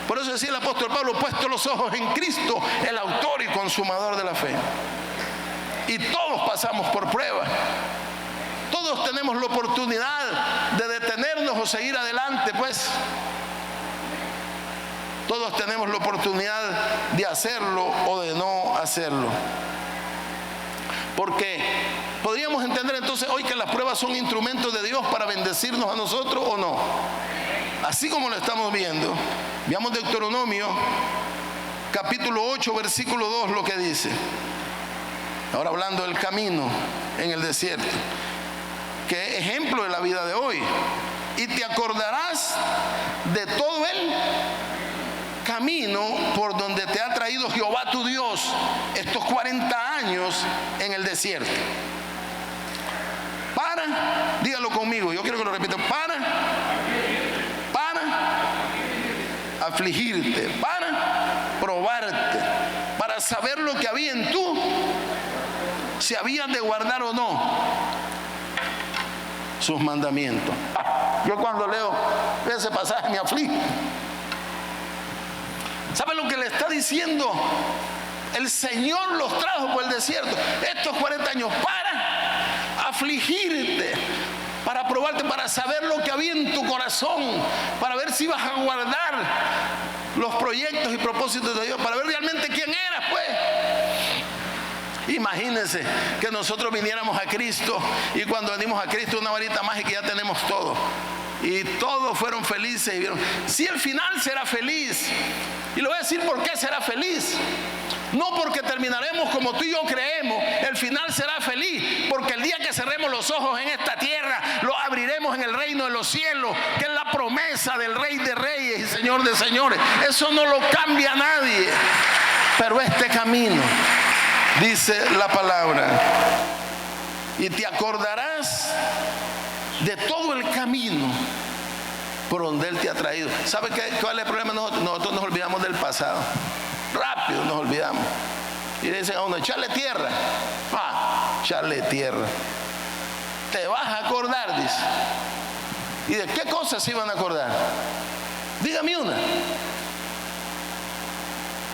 Por eso decía el apóstol Pablo: puesto los ojos en Cristo, el autor y consumador de la fe. Y todos pasamos por pruebas. Todos tenemos la oportunidad de detenernos o seguir adelante, pues. Todos tenemos la oportunidad de hacerlo o de no hacerlo. Porque podríamos entender entonces hoy que las pruebas son instrumentos de Dios para bendecirnos a nosotros, ¿o no? Así como lo estamos viendo. Veamos Deuteronomio capítulo 8 versículo 2 lo que dice. Ahora hablando del camino en el desierto, que es ejemplo de la vida de hoy. Y te acordarás de todo el camino por donde te ha traído Jehová tu Dios estos 40 años en el desierto. Dígalo conmigo, yo quiero que lo repita: para afligirte, para probarte, para saber lo que había en tú, si habías de guardar o no sus mandamientos. Yo cuando leo ese pasaje me aflige. ¿Sabe lo que le está diciendo? El Señor los trajo por el desierto estos 40 años para afligirte, para probarte, para saber lo que había en tu corazón, para ver si vas a guardar los proyectos y propósitos de Dios, para ver realmente quién eras, pues. Imagínense que nosotros viniéramos a Cristo y cuando venimos a Cristo una varita mágica y ya tenemos todo. Y todos fueron felices y vieron. Si el final será feliz. Y le voy a decir por qué será feliz. No porque terminaremos como tú y yo creemos. El final será feliz porque el día que cerremos los ojos en esta tierra, lo abriremos en el reino de los cielos, que es la promesa del Rey de Reyes y Señor de Señores. Eso no lo cambia nadie. Pero este camino, dice la palabra, y te acordarás de todo el camino por donde Él te ha traído. ¿Sabe cuál es el problema? Nosotros nos olvidamos del pasado. Rápido nos olvidamos. Y le dicen a uno: echarle tierra. Echarle tierra. Te vas a acordar, dice. ¿Y de qué cosas se iban a acordar? Dígame una.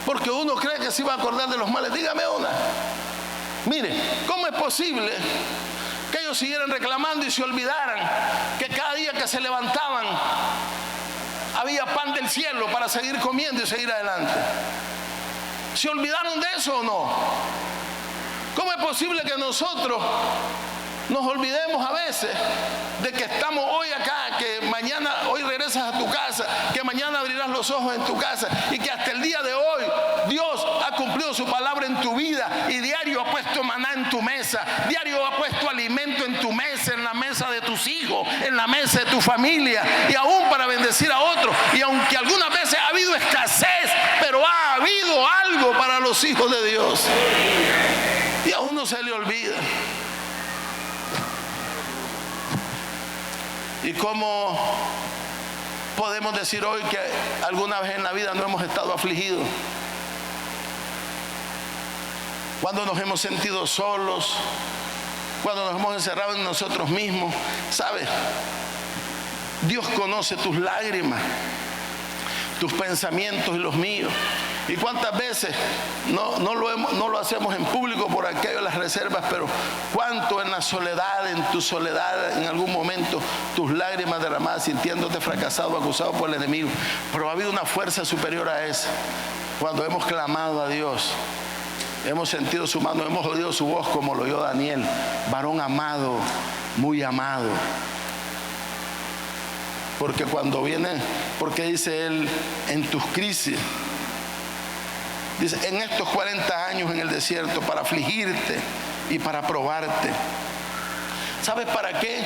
Porque uno cree que se iba a acordar de los males. Dígame una. Mire, ¿cómo es posible que ellos siguieran reclamando y se olvidaran que cada día que se levantaban había pan del cielo para seguir comiendo y seguir adelante? ¿Se olvidaron de eso o no? ¿Cómo es posible que nosotros nos olvidemos a veces de que estamos hoy acá, que mañana, hoy regresas a tu casa, que mañana abrirás los ojos en tu casa y que hasta el día de hoy Dios ha cumplido su palabra en tu vida y diario ha puesto maná en tu mesa, diario ha puesto alimento en tu mesa, en la mesa de tus hijos, en la mesa de tu familia y aún para bendecir a otros? Y aunque algunas veces ha habido escasez, pero ha habido algo para los hijos de Dios y a uno se le olvida. ¿Y cómo podemos decir hoy que alguna vez en la vida no hemos estado afligidos? Cuando nos hemos sentido solos, cuando nos hemos encerrado en nosotros mismos. ¿Sabes? Dios conoce tus lágrimas, tus pensamientos y los míos. ¿Y cuántas veces no lo hacemos en público por aquello de las reservas, pero cuánto en la soledad, en tu soledad, en algún momento tus lágrimas derramadas, sintiéndote fracasado, acusado por el enemigo? Pero ha habido una fuerza superior a esa. Cuando hemos clamado a Dios, hemos sentido su mano, hemos oído su voz como lo oyó Daniel, varón amado, muy amado. Porque cuando viene, porque dice él, en tus crisis, dice, en estos 40 años en el desierto, para afligirte y para probarte. ¿Sabes para qué?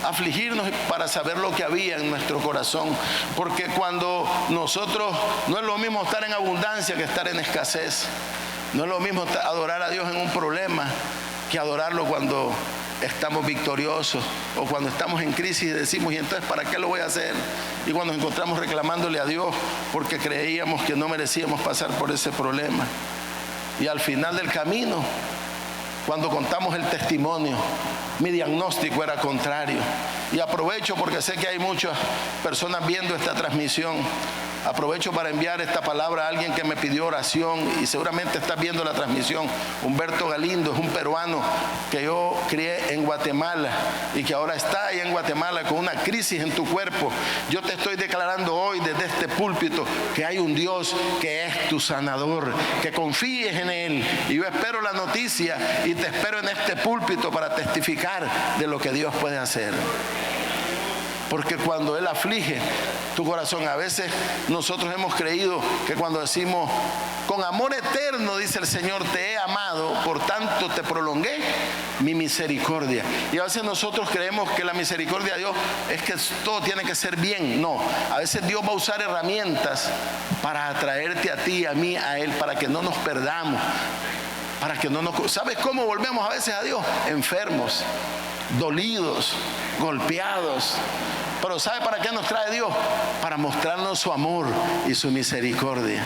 Afligirnos para saber lo que había en nuestro corazón. Porque cuando nosotros, no es lo mismo estar en abundancia que estar en escasez. No es lo mismo adorar a Dios en un problema que adorarlo cuando estamos victoriosos o cuando estamos en crisis y decimos, ¿y entonces para qué lo voy a hacer? Y cuando nos encontramos reclamándole a Dios porque creíamos que no merecíamos pasar por ese problema. Y al final del camino, cuando contamos el testimonio, mi diagnóstico era contrario. Y aprovecho porque sé que hay muchas personas viendo esta transmisión. Aprovecho para enviar esta palabra a alguien que me pidió oración y seguramente está viendo la transmisión. Humberto Galindo es un peruano que yo crié en Guatemala y que ahora está ahí en Guatemala con una crisis en tu cuerpo. Yo te estoy declarando hoy desde este púlpito que hay un Dios que es tu sanador, que confíes en Él. Y yo espero la noticia y te espero en este púlpito para testificar de lo que Dios puede hacer. Porque cuando Él aflige tu corazón, a veces nosotros hemos creído que cuando decimos, con amor eterno, dice el Señor, te he amado, por tanto te prolongué mi misericordia. Y a veces nosotros creemos que la misericordia de Dios es que todo tiene que ser bien. No, a veces Dios va a usar herramientas para atraerte a ti, a mí, a Él, para que no nos perdamos. Para que no nos... ¿Sabes cómo volvemos a veces a Dios? Enfermos, dolidos, golpeados. Pero ¿sabe para qué nos trae Dios? Para mostrarnos su amor y su misericordia.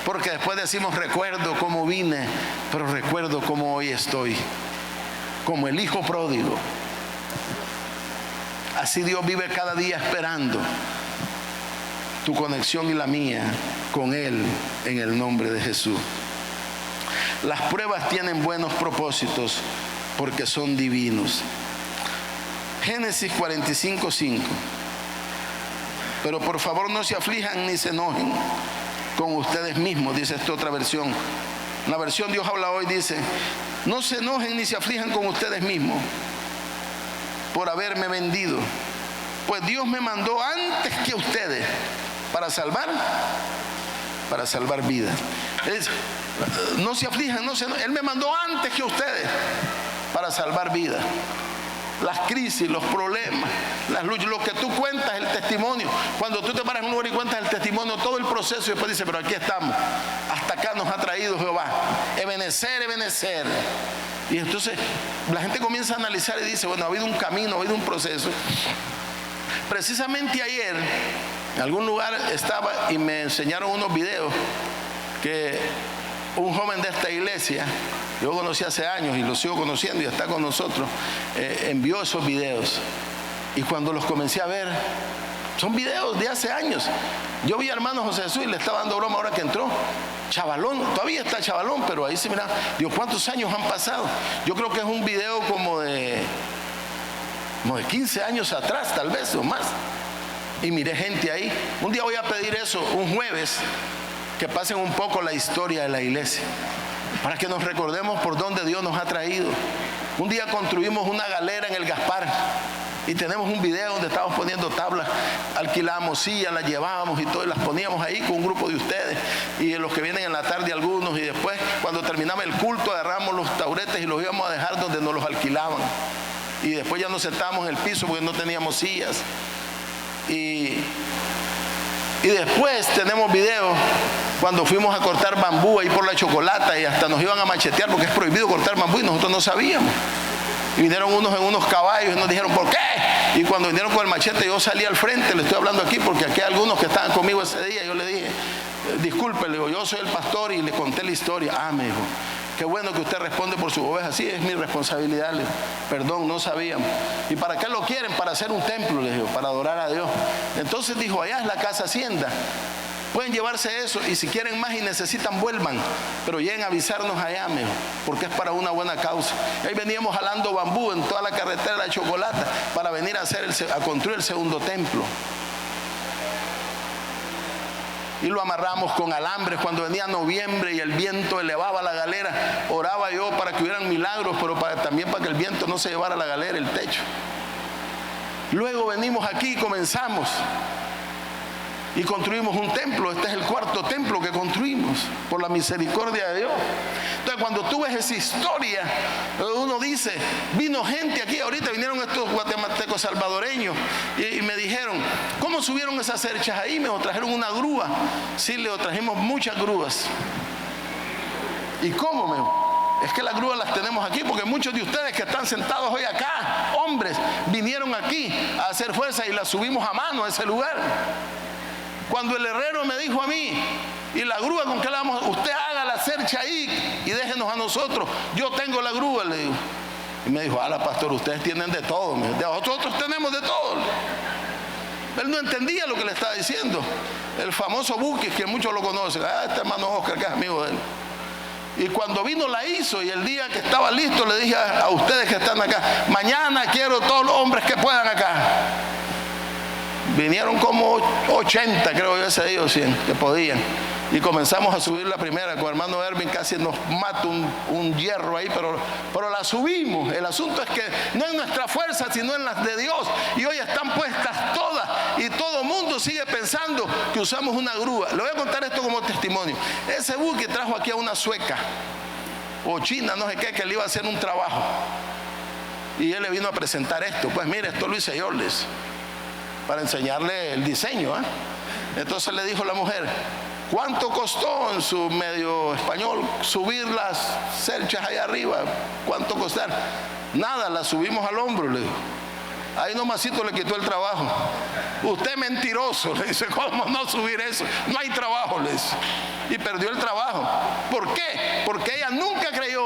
Porque después decimos, recuerdo cómo vine, pero recuerdo cómo hoy estoy. Como el hijo pródigo. Así Dios vive cada día esperando tu conexión y la mía con Él en el nombre de Jesús. Las pruebas tienen buenos propósitos porque son divinos. Génesis 45:5. Pero por favor no se aflijan ni se enojen con ustedes mismos, dice esta otra versión. La versión Dios habla hoy dice, no se enojen ni se aflijan con ustedes mismos por haberme vendido, pues Dios me mandó antes que ustedes para salvar vidas. No se aflijan, Él me mandó antes que ustedes para salvar vidas. Las crisis, los problemas, las luchas, lo que tú cuentas, el testimonio. Cuando tú te paras en un lugar y cuentas el testimonio, todo el proceso, y después dice, pero aquí estamos, hasta acá nos ha traído Jehová. Ebenecer, ebenecer. Y entonces la gente comienza a analizar y dice, bueno, ha habido un camino, ha habido un proceso. Precisamente ayer, en algún lugar estaba y me enseñaron unos videos que un joven de esta iglesia, yo lo conocí hace años y lo sigo conociendo y está con nosotros, envió esos videos. Y cuando los comencé a ver, son videos de hace años. Yo vi al hermano José Jesús y le estaba dando broma ahora que entró. Chavalón, todavía está chavalón, pero ahí se mira, digo, ¿cuántos años han pasado? Yo creo que es un video como de 15 años atrás, tal vez, o más. Y miré gente ahí. Un día voy a pedir eso, un jueves, que pasen un poco la historia de la iglesia, para que nos recordemos por dónde Dios nos ha traído. Un día construimos una galera en el Gaspar y tenemos un video donde estábamos poniendo tablas, alquilábamos sillas, las llevábamos y todo, y las poníamos ahí con un grupo de ustedes y de los que vienen en la tarde algunos, y después cuando terminaba el culto agarramos los tauretes y los íbamos a dejar donde nos los alquilaban, y después ya nos sentábamos en el piso porque no teníamos sillas. Y después tenemos videos cuando fuimos a cortar bambú ahí por la Chocolata y hasta nos iban a machetear porque es prohibido cortar bambú y nosotros no sabíamos. Y vinieron unos en unos caballos y nos dijeron, ¿por qué? Y cuando vinieron con el machete yo salí al frente, le estoy hablando aquí porque aquí hay algunos que estaban conmigo ese día. Yo le dije, disculpe, le digo, yo soy el pastor, y le conté la historia. Ah, me dijo, qué bueno que usted responde por sus ovejas. Sí, es mi responsabilidad. Le digo, perdón, no sabíamos. ¿Y para qué lo quieren? Para hacer un templo, le digo, para adorar a Dios. Entonces dijo, allá es la casa hacienda. Pueden llevarse eso y si quieren más y necesitan, vuelvan. Pero lleguen a avisarnos allá, me dijo, porque es para una buena causa. Ahí veníamos jalando bambú en toda la carretera de la Chocolata para venir a construir el segundo templo. Y lo amarramos con alambres. Cuando venía noviembre y el viento elevaba la galera, oraba yo para que hubieran milagros, pero también para que el viento no se llevara la galera, el techo. Luego venimos aquí y comenzamos y construimos un templo. Este es el cuarto templo que construimos por la misericordia de Dios. Entonces cuando tú ves esa historia, uno dice, vino gente aquí, ahorita vinieron estos guatemaltecos salvadoreños y me dijeron, ¿cómo subieron esas cerchas ahí? Me trajeron una grúa. Sí, le trajimos muchas grúas. ¿Y cómo? Es que las grúas las tenemos aquí porque muchos de ustedes que están sentados hoy acá, hombres, vinieron aquí a hacer fuerza y las subimos a mano a ese lugar. Cuando el herrero me dijo a mí, ¿y la grúa con qué la vamos? Usted haga la cercha ahí y déjenos a nosotros. Yo tengo la grúa, le digo. Y me dijo, pastor, ustedes tienen de todo. Nosotros tenemos de todo. Él no entendía lo que le estaba diciendo. El famoso Buki, que muchos lo conocen. Este hermano Oscar, que es amigo de él. Y cuando vino la hizo, y el día que estaba listo le dije a ustedes que están acá, mañana quiero todos los hombres que puedan acá. Vinieron como 80, creo yo, ese día, o 100, que podían. Y comenzamos a subir la primera, con el hermano Erwin casi nos mata un hierro ahí, pero la subimos. El asunto es que no en nuestra fuerza, sino en las de Dios. Y hoy están puestas todas, y todo el mundo sigue pensando que usamos una grúa. Le voy a contar esto como testimonio. Ese buque trajo aquí a una sueca, o china, no sé qué, que le iba a hacer un trabajo. Y él le vino a presentar esto. Pues mire, esto lo hice yo, les, para enseñarle el diseño, ¿eh? Entonces le dijo la mujer, ¿cuánto costó en su medio español subir las cerchas allá arriba? ¿Cuánto costar? Nada, las subimos al hombro, le dijo. Ahí nomasito le quitó el trabajo. Usted mentiroso, le dice, ¿cómo no subir eso? No hay trabajo, le dice. Y perdió el trabajo. ¿Por qué? Porque ella nunca creyó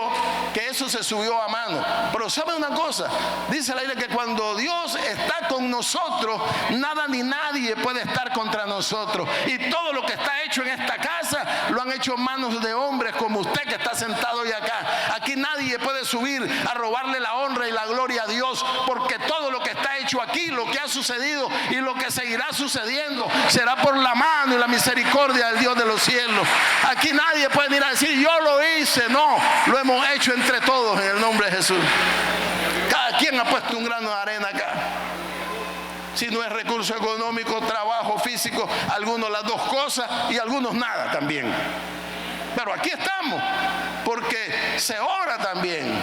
que eso se subió a mano. Pero ¿sabe una cosa? Dice la Biblia que cuando Dios está con nosotros, nada ni nadie puede estar contra nosotros. Y todo lo que está hecho en esta casa, lo han hecho manos de hombres como usted que está sentado hoy acá. Aquí nadie puede subir a robarle la honra y la gloria a Dios, porque todo lo que está hecho aquí, lo que ha sucedido y lo que seguirá sucediendo, será por la mano y la misericordia del Dios de los cielos. Aquí nadie puede ir a decir, yo lo hice. No, lo hemos hecho entre todos en el nombre de Jesús. Cada quien ha puesto un grano de arena acá. Si no es recurso económico, trabajo físico, algunos las dos cosas y algunos nada también. Pero aquí estamos, porque se ora también.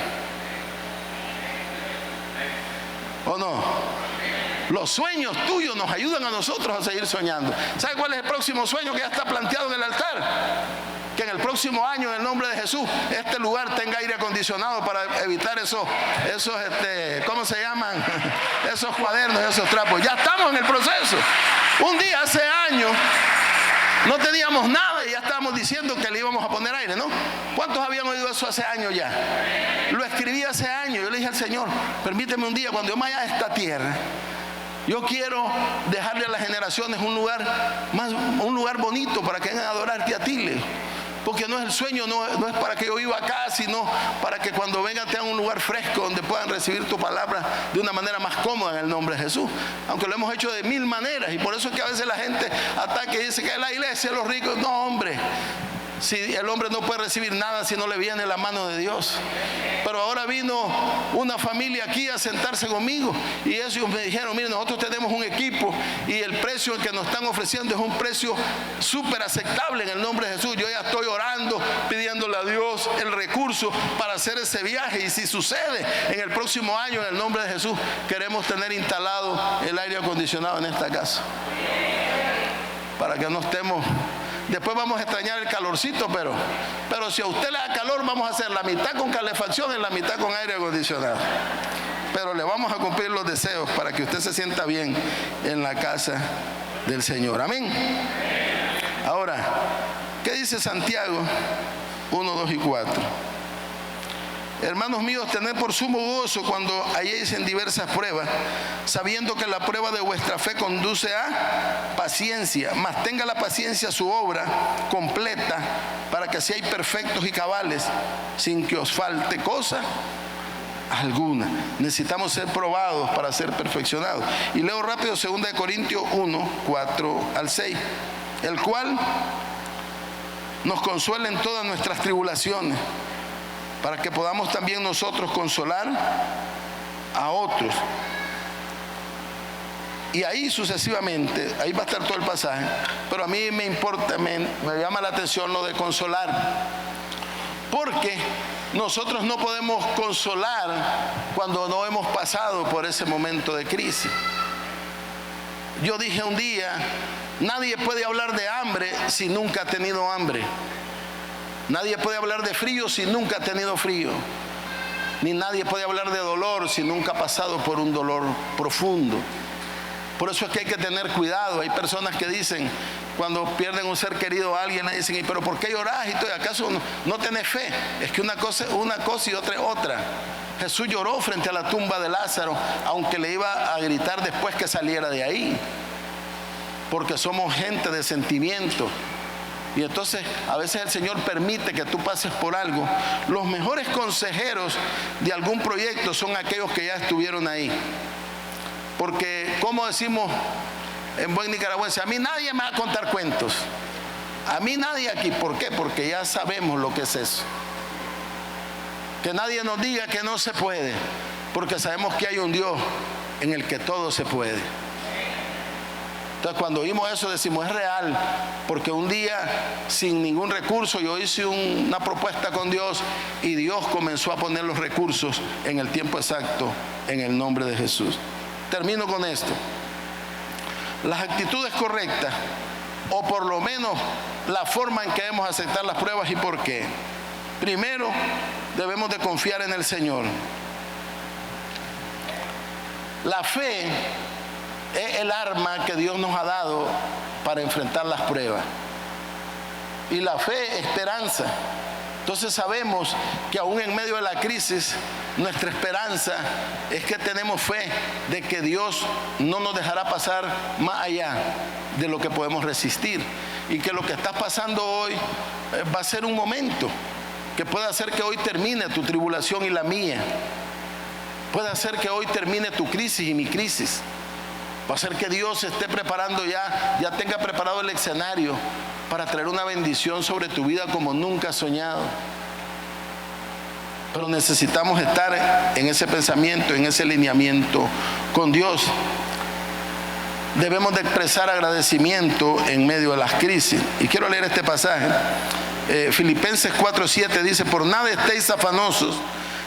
¿O no? Los sueños tuyos nos ayudan a nosotros a seguir soñando. ¿Sabe cuál es el próximo sueño que ya está planteado en el altar? Que en el próximo año, en el nombre de Jesús, este lugar tenga aire acondicionado para evitar esos ¿cómo se llaman? Esos cuadernos, esos trapos. Ya estamos en el proceso. Un día, hace años, no teníamos nada y ya estábamos diciendo que le íbamos a poner aire, ¿no? ¿Cuántos habían oído eso hace años ya? Lo escribí hace años. Yo le dije al Señor, permíteme un día, cuando yo me vaya a esta tierra, yo quiero dejarle a las generaciones un lugar bonito para que vengan a adorarte a ti, porque no es el sueño, no es para que yo viva acá, sino para que cuando vengan tengan un lugar fresco donde puedan recibir tu palabra de una manera más cómoda en el nombre de Jesús. Aunque lo hemos hecho de mil maneras, y por eso es que a veces la gente ataca y dice que es la iglesia, los ricos. No, hombre. Si el hombre no puede recibir nada si no le viene la mano de Dios. Pero ahora vino una familia aquí a sentarse conmigo y ellos me dijeron, miren, nosotros tenemos un equipo y el precio que nos están ofreciendo es un precio súper aceptable en el nombre de Jesús. Yo ya estoy orando, pidiéndole a Dios el recurso para hacer ese viaje, y si sucede en el próximo año, en el nombre de Jesús, queremos tener instalado el aire acondicionado en esta casa para que no estemos. Después vamos a extrañar el calorcito, pero si a usted le da calor, vamos a hacer la mitad con calefacción y la mitad con aire acondicionado. Pero le vamos a cumplir los deseos para que usted se sienta bien en la casa del Señor. Amén. Ahora, ¿qué dice Santiago 1, 2 y 4? Hermanos míos, tened por sumo gozo cuando halléis en diversas pruebas, sabiendo que la prueba de vuestra fe conduce a paciencia, mas tenga la paciencia su obra completa, para que seáis perfectos y cabales, sin que os falte cosa alguna. Necesitamos ser probados para ser perfeccionados. Y leo rápido 2 Corintios 1, 4 al 6, el cual nos consuela en todas nuestras tribulaciones, para que podamos también nosotros consolar a otros. Y ahí sucesivamente, ahí va a estar todo el pasaje, pero a mí me importa, me llama la atención lo de consolar, porque nosotros no podemos consolar cuando no hemos pasado por ese momento de crisis. Yo dije un día, nadie puede hablar de hambre si nunca ha tenido hambre. Nadie puede hablar de frío si nunca ha tenido frío. Ni nadie puede hablar de dolor si nunca ha pasado por un dolor profundo. Por eso es que hay que tener cuidado. Hay personas que dicen, cuando pierden un ser querido a alguien, le dicen, ¿pero por qué llorás? ¿Acaso no tenés fe? Es que una cosa y otra es otra. Jesús lloró frente a la tumba de Lázaro, aunque le iba a gritar después que saliera de ahí. Porque somos gente de sentimiento. Y entonces a veces el Señor permite que tú pases por algo. Los mejores consejeros de algún proyecto son aquellos que ya estuvieron ahí. Porque, como decimos en buen nicaragüense, a mí nadie me va a contar cuentos. A mí nadie aquí. ¿Por qué? Porque ya sabemos lo que es eso. Que nadie nos diga que no se puede, porque sabemos que hay un Dios en el que todo se puede. Entonces, cuando oímos eso decimos, es real, porque un día sin ningún recurso yo hice una propuesta con Dios y Dios comenzó a poner los recursos en el tiempo exacto, en el nombre de Jesús. Termino con esto. Las actitudes correctas, o por lo menos la forma en que debemos aceptar las pruebas y por qué. Primero, debemos de confiar en el Señor. La fe es el arma que Dios nos ha dado para enfrentar las pruebas. Y la fe es esperanza. Entonces sabemos que aún en medio de la crisis, nuestra esperanza es que tenemos fe de que Dios no nos dejará pasar más allá de lo que podemos resistir. Y que lo que está pasando hoy va a ser un momento que puede hacer que hoy termine tu tribulación y la mía. Puede hacer que hoy termine tu crisis y mi crisis. Va a hacer que Dios esté preparando ya tenga preparado el escenario para traer una bendición sobre tu vida como nunca has soñado. Pero necesitamos estar en ese pensamiento, en ese alineamiento con Dios. Debemos de expresar agradecimiento en medio de las crisis. Y quiero leer este pasaje. Filipenses 4:7 dice, por nada estéis afanosos,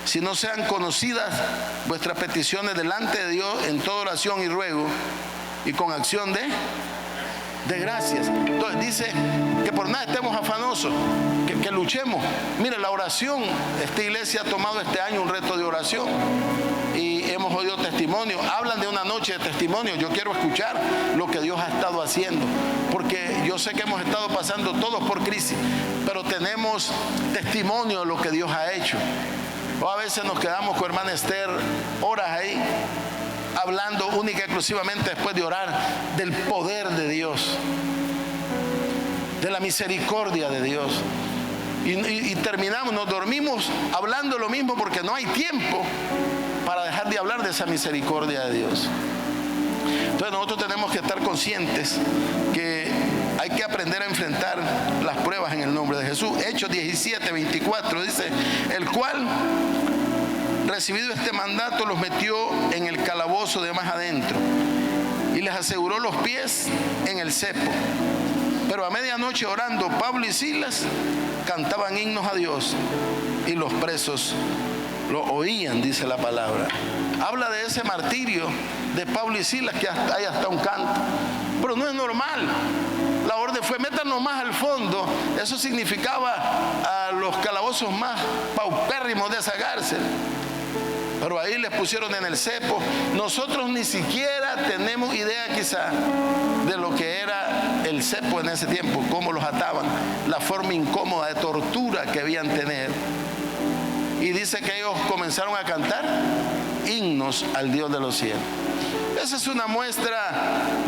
si no sean conocidas vuestras peticiones delante de Dios en toda oración y ruego y con acción de gracias. Entonces dice que por nada estemos afanosos, que luchemos. Mire, la oración, esta iglesia ha tomado este año un reto de oración y hemos oído testimonios. Hablan de una noche de testimonios. Yo quiero escuchar lo que Dios ha estado haciendo, porque yo sé que hemos estado pasando todos por crisis, pero tenemos testimonio de lo que Dios ha hecho. O a veces nos quedamos con hermana Esther horas ahí hablando única y exclusivamente después de orar del poder de Dios, de la misericordia de Dios. Y terminamos, nos dormimos hablando lo mismo porque no hay tiempo para dejar de hablar de esa misericordia de Dios. Entonces nosotros tenemos que estar conscientes que hay que aprender a enfrentar las pruebas en el nombre de Jesús. Hechos 17:24 dice, el cual, recibido este mandato, los metió en el calabozo de más adentro y les aseguró los pies en el cepo. Pero a medianoche orando, Pablo y Silas cantaban himnos a Dios y los presos lo oían, dice la palabra. Habla de ese martirio de Pablo y Silas, que hay hasta un canto. Pero no es normal. La orden fue, métanos más al fondo. Eso significaba a los calabozos más paupérrimos de esa cárcel. Pero ahí les pusieron en el cepo. Nosotros ni siquiera tenemos idea quizá de lo que era el cepo en ese tiempo, cómo los ataban, la forma incómoda de tortura que debían tener. Y dice que ellos comenzaron a cantar himnos al Dios de los cielos. Esa es una muestra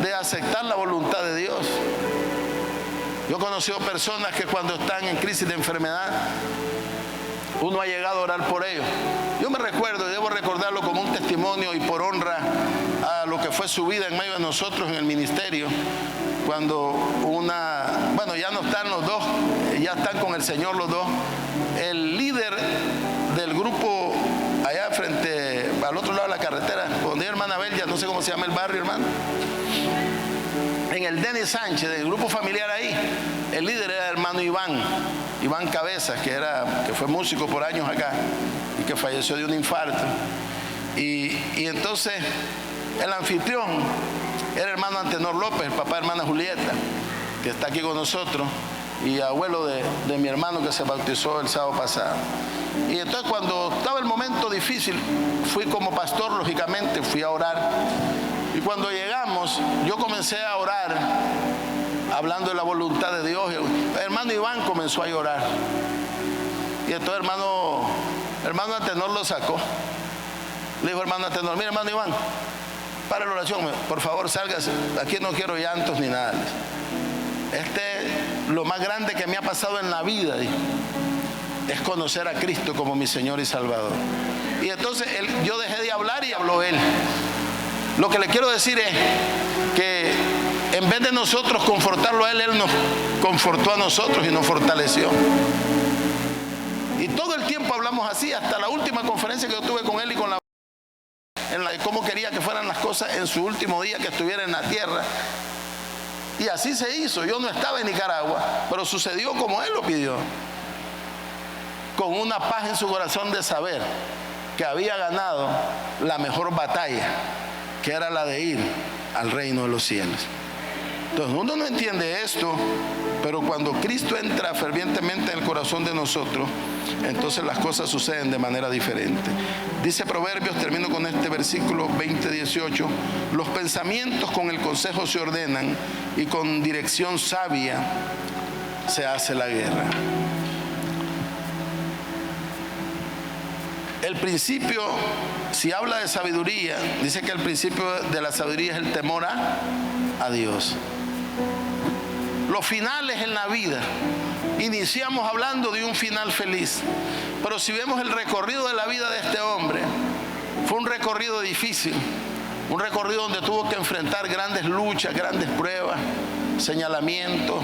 de aceptar la voluntad de Dios. Yo he conocido personas que cuando están en crisis de enfermedad, uno ha llegado a orar por ellos. Yo me recuerdo, y debo recordarlo como un testimonio y por honra a lo que fue su vida en medio de nosotros en el ministerio, cuando bueno, ya no están los dos, ya están con el Señor los dos. El líder del grupo allá frente, al otro lado de la carretera, donde hay hermana Belia, no sé cómo se llama el barrio, hermano, en el Denis Sánchez, del grupo familiar ahí, el líder era el hermano Iván Cabezas, que fue músico por años acá y que falleció de un infarto. Y entonces el anfitrión era el hermano Antenor López, el papá de hermana Julieta, que está aquí con nosotros. y abuelo de mi hermano que se bautizó el sábado pasado. Y entonces cuando estaba el momento difícil, fui como pastor, lógicamente, fui a orar. Y cuando llegamos, yo comencé a orar, hablando de la voluntad de Dios. El hermano Iván comenzó a llorar. Y entonces hermano Atenor lo sacó. Le dijo hermano Atenor: mira, hermano Iván, para la oración, por favor, sálgase. Aquí no quiero llantos ni nada. Lo más grande que me ha pasado en la vida, dijo, es conocer a Cristo como mi Señor y Salvador. Y entonces yo dejé de hablar y habló él. Lo que le quiero decir es que en vez de nosotros confortarlo a él, él nos confortó a nosotros y nos fortaleció. Y todo el tiempo hablamos así, hasta la última conferencia que yo tuve con él y con cómo quería que fueran las cosas en su último día que estuviera en la tierra. Y así se hizo. Yo no estaba en Nicaragua, pero sucedió como él lo pidió, con una paz en su corazón de saber que había ganado la mejor batalla, que era la de ir al reino de los cielos. Entonces uno no entiende esto, pero cuando Cristo entra fervientemente en el corazón de nosotros, entonces las cosas suceden de manera diferente. Dice Proverbios, termino con este versículo 20-18: los pensamientos con el consejo se ordenan, y con dirección sabia se hace la guerra. El principio, si habla de sabiduría, dice que el principio de la sabiduría es el temor a Dios. Los finales en la vida, iniciamos hablando de un final feliz, pero si vemos el recorrido de la vida de este hombre, fue un recorrido difícil, un recorrido donde tuvo que enfrentar grandes luchas, grandes pruebas, señalamientos,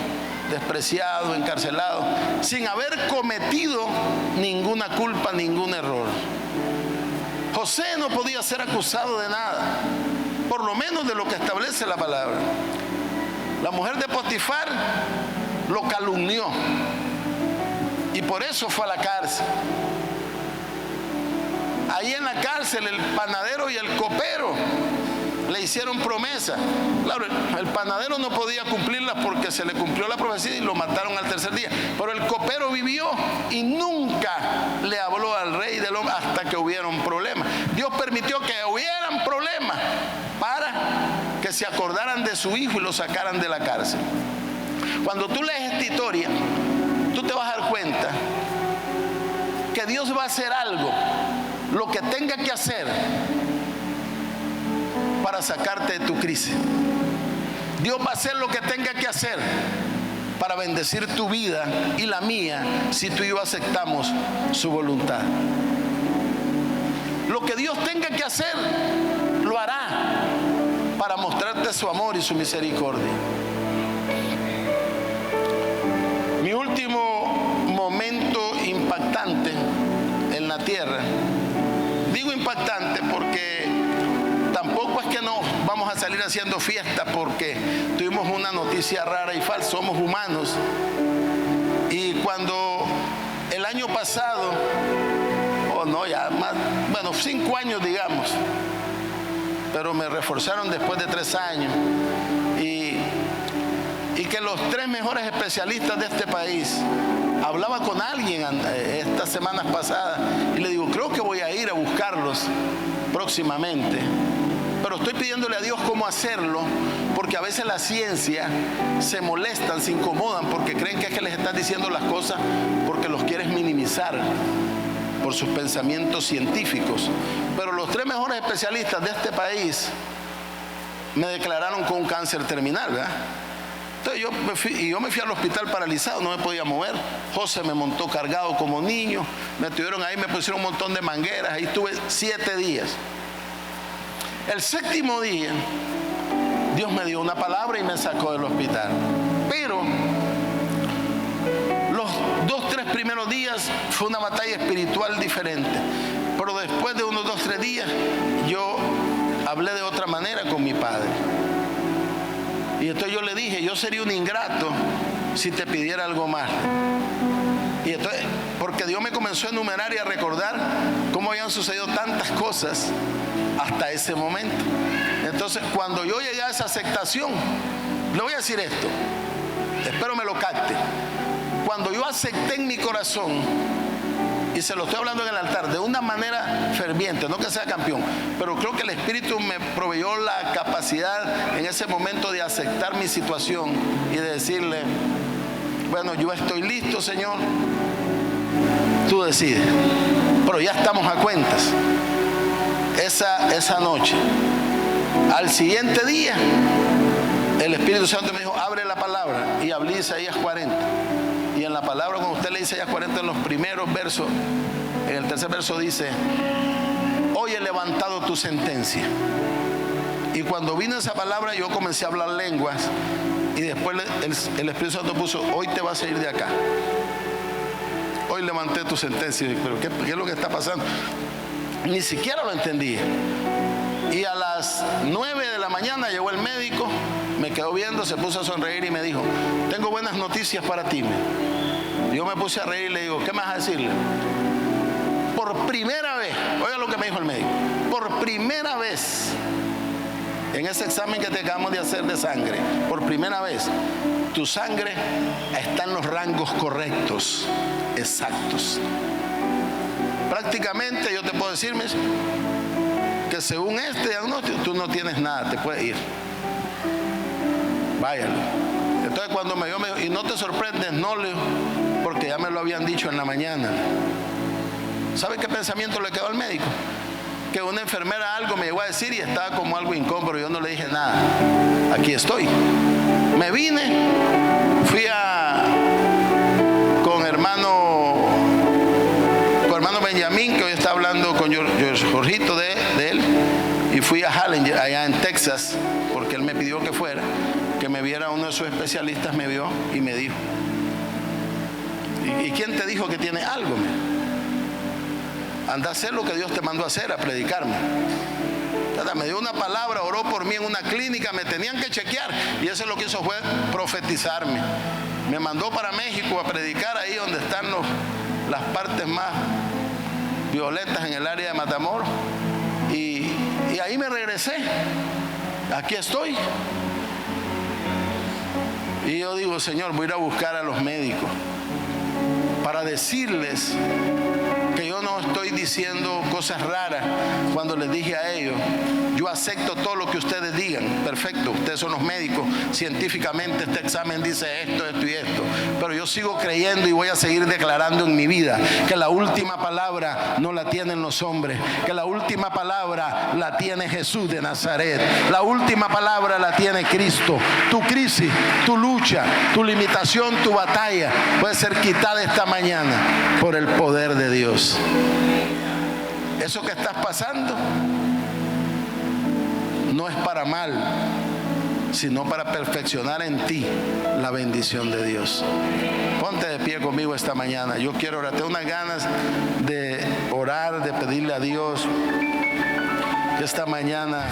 despreciado, encarcelado, sin haber cometido ninguna culpa, ningún error. José no podía ser acusado de nada, por lo menos de lo que establece la palabra. La mujer de Potifar lo calumnió y por eso fue a la cárcel. Ahí en la cárcel el panadero y el copero le hicieron promesa. Claro, el panadero no podía cumplirla porque se le cumplió la profecía y lo mataron al tercer día. Pero el copero vivió y nunca le habló al rey del hombre hasta que hubieron problemas. Dios permitió que hubieran problemas para que se acordaran de su hijo y lo sacaran de la cárcel. Cuando tú lees esta historia, tú te vas a dar cuenta que Dios va a hacer algo, lo que tenga que hacer para sacarte de tu crisis. Dios va a hacer lo que tenga que hacer para bendecir tu vida y la mía si tú y yo aceptamos su voluntad. Lo que Dios tenga que hacer, lo hará para mostrarte su amor y su misericordia. Mi último momento impactante en la tierra, digo impactante porque tampoco es que nos vamos a salir haciendo fiesta porque tuvimos una noticia rara y falsa. Somos humanos. Y cuando el año pasado, ya más, 5 años digamos, pero me reforzaron después de 3 años, y que los 3 mejores especialistas de este país, hablaba con alguien estas semanas pasadas y le digo, creo que voy a ir a buscarlos próximamente, pero estoy pidiéndole a Dios cómo hacerlo, porque a veces la ciencia se molestan, se incomodan porque creen que es que les estás diciendo las cosas porque los quieres minimizar por sus pensamientos científicos. Pero los 3 mejores especialistas de este país me declararon con un cáncer terminal, ¿verdad? Entonces yo me fui al hospital paralizado, no me podía mover. José me montó cargado como niño, me tuvieron ahí, me pusieron un montón de mangueras, ahí estuve 7 días. El 7º día, Dios me dio una palabra y me sacó del hospital. Pero los 2-3 primeros días fue una batalla espiritual diferente. Pero después de unos 2-3 días, yo hablé de otra manera con mi padre. Y entonces yo le dije, yo sería un ingrato si te pidiera algo más. Y entonces, porque Dios me comenzó a enumerar y a recordar cómo habían sucedido tantas cosas hasta ese momento. Entonces, cuando yo llegué a esa aceptación, le voy a decir esto, espero me lo capte. cuando yo acepté en mi corazón, y se lo estoy hablando en el altar, de una manera ferviente, no que sea campeón, pero creo que el Espíritu me proveyó la capacidad en ese momento de aceptar mi situación y de decirle, bueno, yo estoy listo, Señor, tú decides. Pero ya estamos a cuentas. Esa noche, al siguiente día, el Espíritu Santo me dijo, abre la palabra, y hablé Isaías 40. Y en la palabra, cuando usted lee Isaías 40, en los primeros versos, en el tercer verso dice, hoy he levantado tu sentencia. Y cuando vino esa palabra, yo comencé a hablar lenguas, y después el Espíritu Santo puso, hoy te vas a ir de acá. Hoy levanté tu sentencia. Pero ¿qué es lo que está pasando? Ni siquiera lo entendía. Y a las 9 de la mañana llegó el médico, me quedó viendo, se puso a sonreír y me dijo, tengo buenas noticias para ti. Yo me puse a reír y le digo, ¿qué me vas a decirle? Por primera vez, oiga lo que me dijo el médico, por primera vez, en ese examen que te acabamos de hacer de sangre, por primera vez, tu sangre está en los rangos correctos, exactos. Prácticamente yo te puedo decir, que según este diagnóstico tú no tienes nada, te puedes ir. Váyalo. Entonces cuando me dijo, y no te sorprendes, no, Leo, porque ya me lo habían dicho en la mañana. ¿Sabe qué pensamiento le quedó al médico? Que una enfermera algo me llegó a decir y estaba como algo incómodo, pero yo no le dije nada. Aquí estoy. Me vine, fui con hermano Benjamín, que hoy está hablando con Jorgito de él, y fui a Hallenger, allá en Texas, porque él me pidió que fuera, que me viera uno de sus especialistas, me vio y me dijo, ¿y quién te dijo que tiene algo? Anda a hacer lo que Dios te mandó a hacer, a predicarme. Me dio una palabra, oró por mí en una clínica, me tenían que chequear, y eso es lo que hizo, fue profetizarme. Me mandó para México a predicar ahí donde están las partes más violentas en el área de Matamoros, y ahí me regresé. Aquí estoy. Y yo digo, Señor, voy a ir a buscar a los médicos para decirles que yo no estoy diciendo cosas raras. Cuando les dije a ellos, yo acepto todo lo que ustedes digan, perfecto, ustedes son los médicos, científicamente este examen dice esto, esto y esto, pero yo sigo creyendo y voy a seguir declarando en mi vida que la última palabra no la tienen los hombres, que la última palabra la tiene Jesús de Nazaret, la última palabra la tiene Cristo. Tu crisis, tu lucha, tu limitación, tu batalla puede ser quitada esta mañana por el poder de Dios. Eso que estás pasando no es para mal, sino para perfeccionar en ti la bendición de Dios. Ponte de pie conmigo esta mañana. Yo quiero orar. Tengo unas ganas de orar, de pedirle a Dios que esta mañana